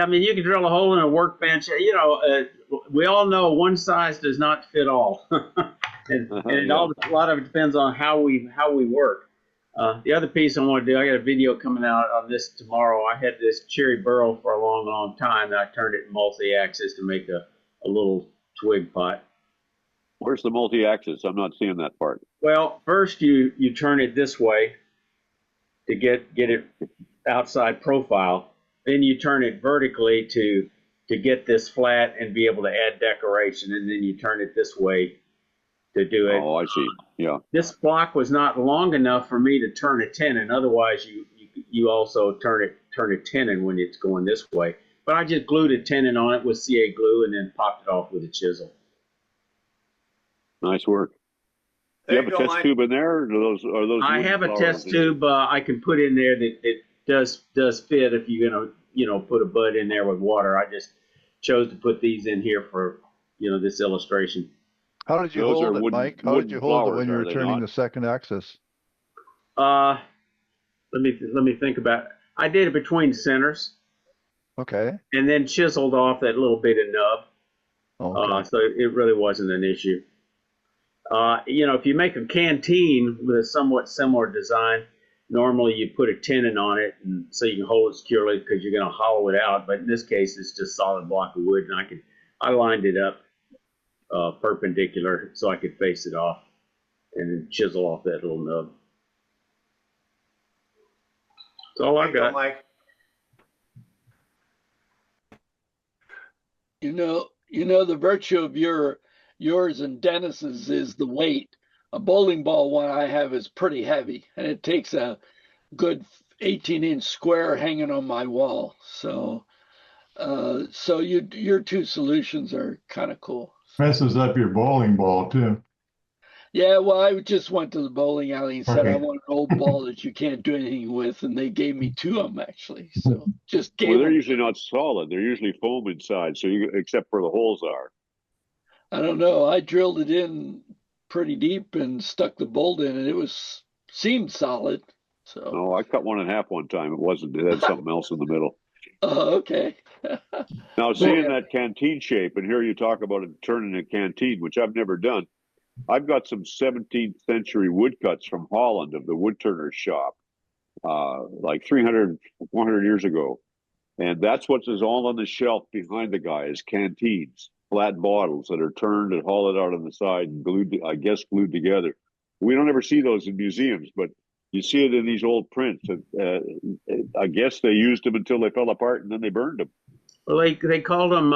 mean, you can drill a hole in a workbench. You know, we all know one size does not fit all. And a lot of it depends on how we work. The other piece I want to do, I got a video coming out on this tomorrow. I had this cherry burl for a long, long time, and I turned it multi-axis to make a little twig pot. Where's the multi-axis? I'm not seeing that part. Well, first you turn it this way to get it outside profile. Then you turn it vertically to get this flat and be able to add decoration, and then you turn it this way to do it. Oh, I see. Yeah. This block was not long enough for me to turn a tenon. Otherwise, you also turn a tenon when it's going this way. But I just glued a tenon on it with CA glue and then popped it off with a chisel. Nice work. Do you have a test tube in there? Or are those? I have a test tube I can put in there that does fit if you're gonna put a bud in there with water. I just chose to put these in here for, this illustration. How did you Those hold are it, wooden- Mike? How did you hold it wooden when you were flowers, are they turning not? the second axis? Let me think about it. I did it between centers Okay. and then chiseled off that little bit of nub. Okay. So it really wasn't an issue. If you make a canteen with a somewhat similar design, normally you put a tenon on it, and so you can hold it securely because you're going to hollow it out. But in this case, it's just solid block of wood, and I lined it up perpendicular so I could face it off and then chisel off that little nub. That's all I've got. Mike. The virtue of yours and Dennis's is the weight. A bowling ball one I have is pretty heavy, and it takes a good 18-inch square hanging on my wall. So your two solutions are kind of cool. Messes up your bowling ball too. Yeah, well, I just went to the bowling alley and said, Okay. I want an old ball that you can't do anything with, and they gave me two of them, actually. So just gave Well, they're them. usually not solid. They're usually foam inside, so except for the holes are. I don't know. I drilled it in pretty deep and stuck the bolt in, and it seemed solid. So. No, I cut one in half one time. It wasn't. It had something else in the middle. Okay. Now, seeing that canteen shape, and here you talk about it turning a canteen, which I've never done. I've got some 17th century woodcuts from Holland of the Woodturners shop, like 300, 400 years ago. And that's what is all on the shelf behind the guy is canteens, flat bottles that are turned and hollowed out on the side and glued together. We don't ever see those in museums, but you see it in these old prints. I guess they used them until they fell apart and then they burned them. Well, they called them,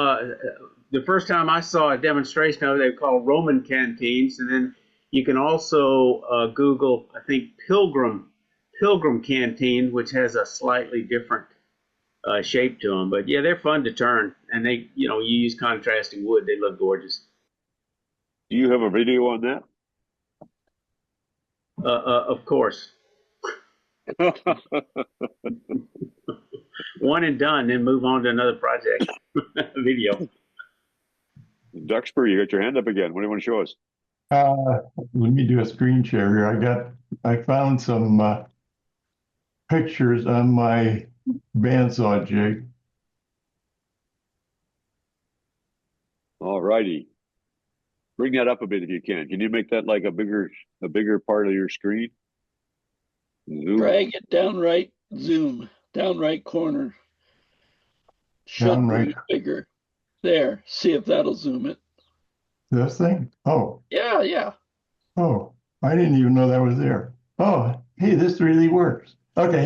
the first time I saw a demonstration of it, they were called Roman canteens. And then you can also Google, I think, Pilgrim canteen, which has a slightly different shape to them. But yeah, they're fun to turn. And they, you use contrasting wood. They look gorgeous. Do you have a video on that? Of course. One and done, then move on to another project. Video. Duxbury, you got your hand up again. What do you want to show us? Let me do a screen share here. I found some pictures on my bandsaw jig. All righty. Bring that up a bit if you can. Can you make that like a bigger part of your screen? Zoom. Drag it down right, zoom, down right corner. Should be bigger. There, see if that'll zoom it. This thing? Oh. Yeah. Oh, I didn't even know that was there. Oh, hey, this really works. Okay.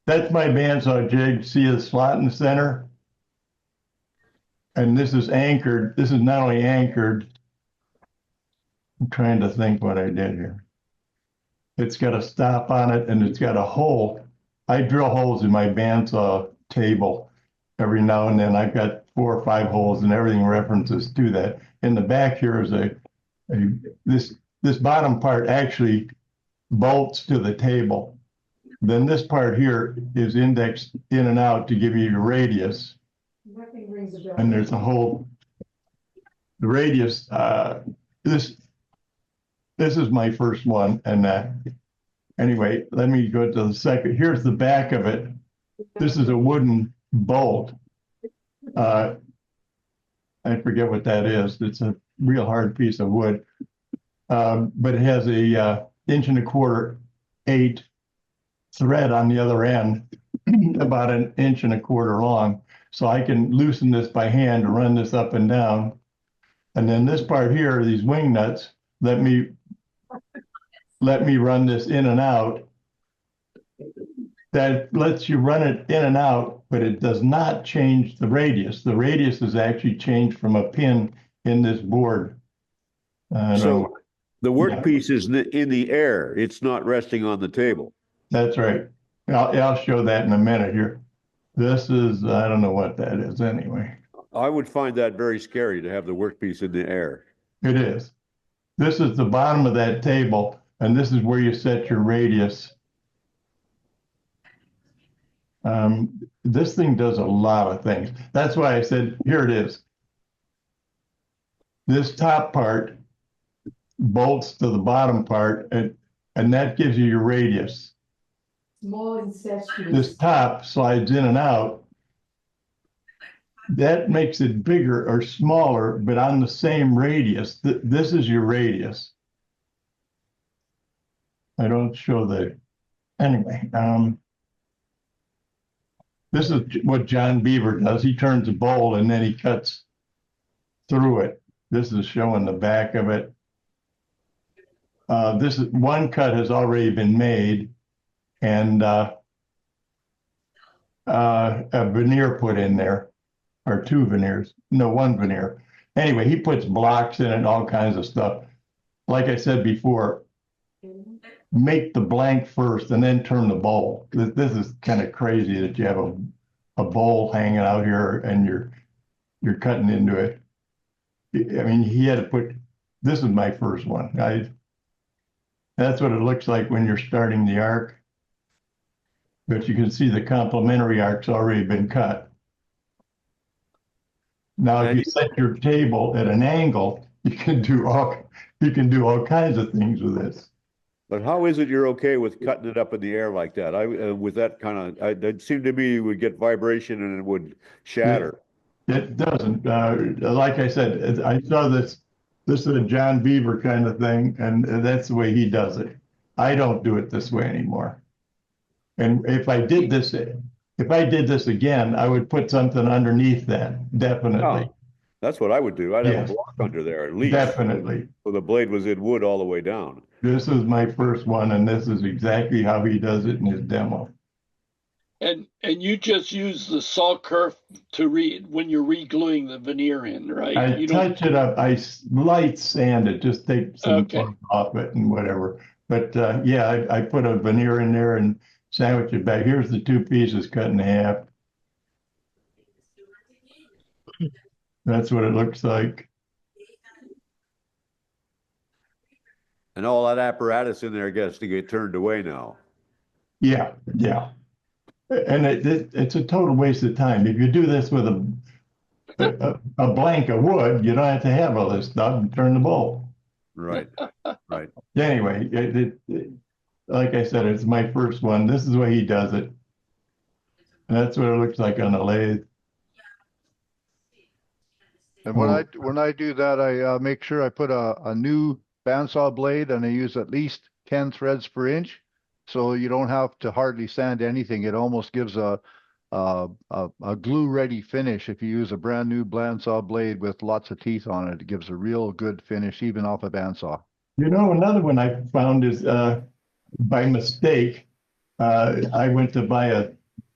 That's my bandsaw jig. See the slot in the center? And this is anchored. This is not only anchored. I'm trying to think what I did here. It's got a stop on it and it's got a hole. I drill holes in my bandsaw table every now and then. I've got 4 or 5 holes and everything references to that. In the back here is this bottom part actually bolts to the table. Then this part here is indexed in and out to give you your radius. And there's a whole, the radius, this is my first one. And anyway, let me go to the second. Here's the back of it. This is a wooden bolt. I forget what that is. It's a real hard piece of wood. But it has a 1.25 inch 8 thread on the other end, about 1.25 inches long. So I can loosen this by hand to run this up and down. And then this part here, these wing nuts, let me run this in and out. That lets you run it in and out, but it does not change the radius. The radius is actually changed from a pin in this board. So the workpiece is in the air. It's not resting on the table. That's right. I'll show that in a minute here. This is, I don't know what that is anyway. I would find that very scary to have the workpiece in the air. It is. This is the bottom of that table, and this is where you set your radius. This thing does a lot of things. That's why I said, here it is. This top part bolts to the bottom part, and that gives you your radius. This top slides in and out. That makes it bigger or smaller, but on the same radius. This is your radius. I don't show the, anyway. This is what John Beaver does. He turns a bowl and then he cuts through it. This is showing the back of it. This is one cut has already been made, and a veneer put in there, or two veneers. No, one veneer. Anyway, he puts blocks in it and all kinds of stuff. Like I said before, make the blank first and then turn the bowl. This is kind of crazy that you have a bowl hanging out here and you're cutting into it. I mean, he had to put, this is my first one. That's what it looks like when you're starting the arc. But you can see the complementary arc's already been cut. Now, if you set your table at an angle, you can do all kinds of things with this. But how is it you're okay with cutting it up in the air like that? With that kind of, it seemed to me you would get vibration and it would shatter. It doesn't. Like I said, I saw this. This is a John Beaver kind of thing, and that's the way he does it. I don't do it this way anymore. And if I did this again, I would put something underneath that, definitely. Oh, that's what I would do. I'd have a block under there at least. Definitely. So the blade was in wood all the way down. This is my first one, and this is exactly how he does it in his demo. And you just use the saw curve to when you're re-gluing the veneer in, right? I touch it up. I light sand it, just take some off it and whatever. But yeah, I put a veneer in there and sandwich it back. Here's the two pieces cut in half. That's what it looks like. And all that apparatus in there gets to get turned away now. Yeah, yeah. And it's a total waste of time. If you do this with a blank of wood, you don't have to have all this stuff and turn the bowl. Right, right. Anyway, like I said, it's my first one. This is the way he does it. And that's what it looks like on the lathe. And when I do that, I make sure I put a new bandsaw blade, and I use at least 10 threads per inch. So you don't have to hardly sand anything. It almost gives a glue-ready finish. If you use a brand new bandsaw blade with lots of teeth on it, it gives a real good finish, even off a bandsaw. You know, another one I found is by mistake. I went to buy a,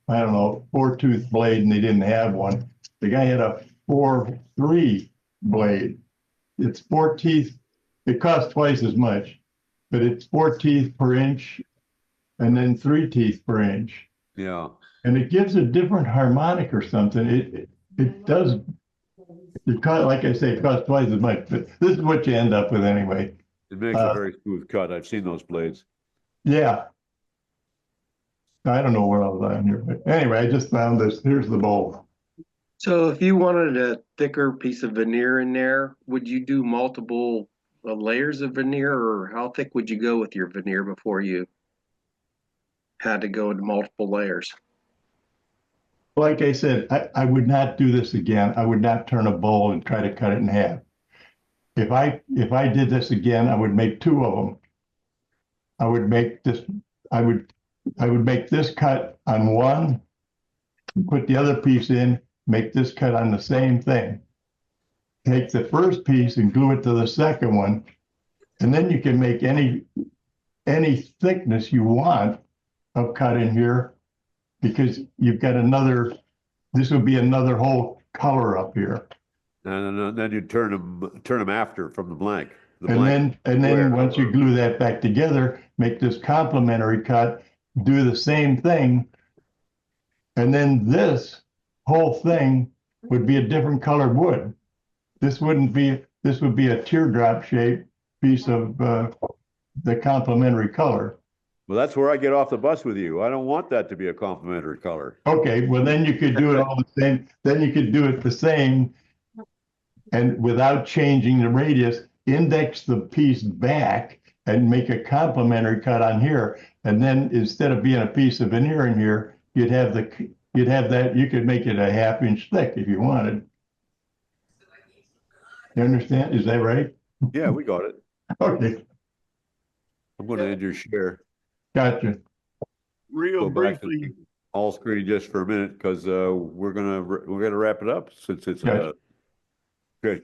I don't know, 4-tooth blade, and they didn't have one. The guy had a 4-3 blade. It's 4 teeth. It costs twice as much, but it's 4 teeth per inch. And then 3 teeth per inch. Yeah. And it gives a different harmonic or something. It does, like I say, it costs twice as much, but this is what you end up with anyway. It makes a very smooth cut. I've seen those blades. Yeah. I don't know what else on here, but anyway, I just found this. Here's the bowl. So if you wanted a thicker piece of veneer in there, would you do multiple layers of veneer, or how thick would you go with your veneer before you had to go into multiple layers? Like I said, I would not do this again. I would not turn a bowl and try to cut it in half. If I did this again, I would make 2 of them. I would make this. I would make this cut on one, put the other piece in, make this cut on the same thing. Take the first piece and glue it to the second one, and then you can make any thickness you want of cut in here, because you've got another, this would be another whole color up here. And then you turn them after from the blank. And then once you glue that back together, make this complementary cut, do the same thing. And then this whole thing would be a different colored wood. This would be a teardrop shaped piece of the complementary color. Well, that's where I get off the bus with you. I don't want that to be a complementary color. Okay, well then you could do it all the same. Then you could do it the same and without changing the radius, index the piece back and make a complementary cut on here. And then instead of being a piece of veneer in here, you'd have that, you could make it a 1/2 inch thick if you wanted. You understand? Is that right? Yeah, we got it. Okay, I'm going to end your share. gotcha. Real Go back to briefly, all screen just for a minute because we're gonna wrap it up since it's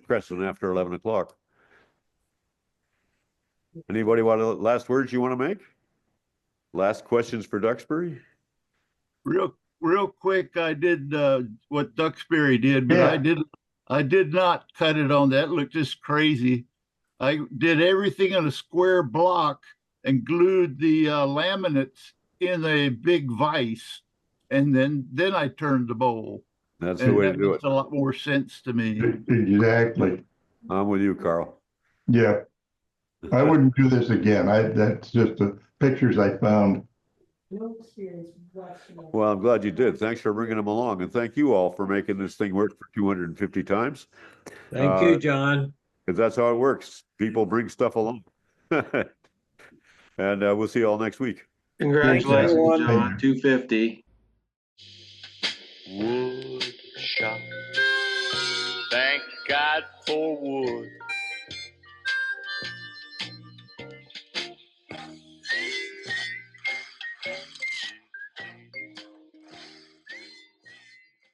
crescent after 11 o'clock. Anybody want last words you want to make? Last questions for Duxbury? real quick, I did what Duxbury did, but Yeah. I did not cut it on that. It looked just crazy. I did everything on a square block and glued the laminates in a big vise, and then I turned the bowl. That's the way to do it. Makes a lot more sense to me. Exactly. I'm with you, Carl. Yeah. I wouldn't do this again. That's just the pictures I found. Well, I'm glad you did. Thanks for bringing them along, and thank you all for making this thing work for 250 times. Thank you, John. Because that's how it works. People bring stuff along. And we'll see you all next week. Congratulations, John. 250. Wood shop. Thank God for wood.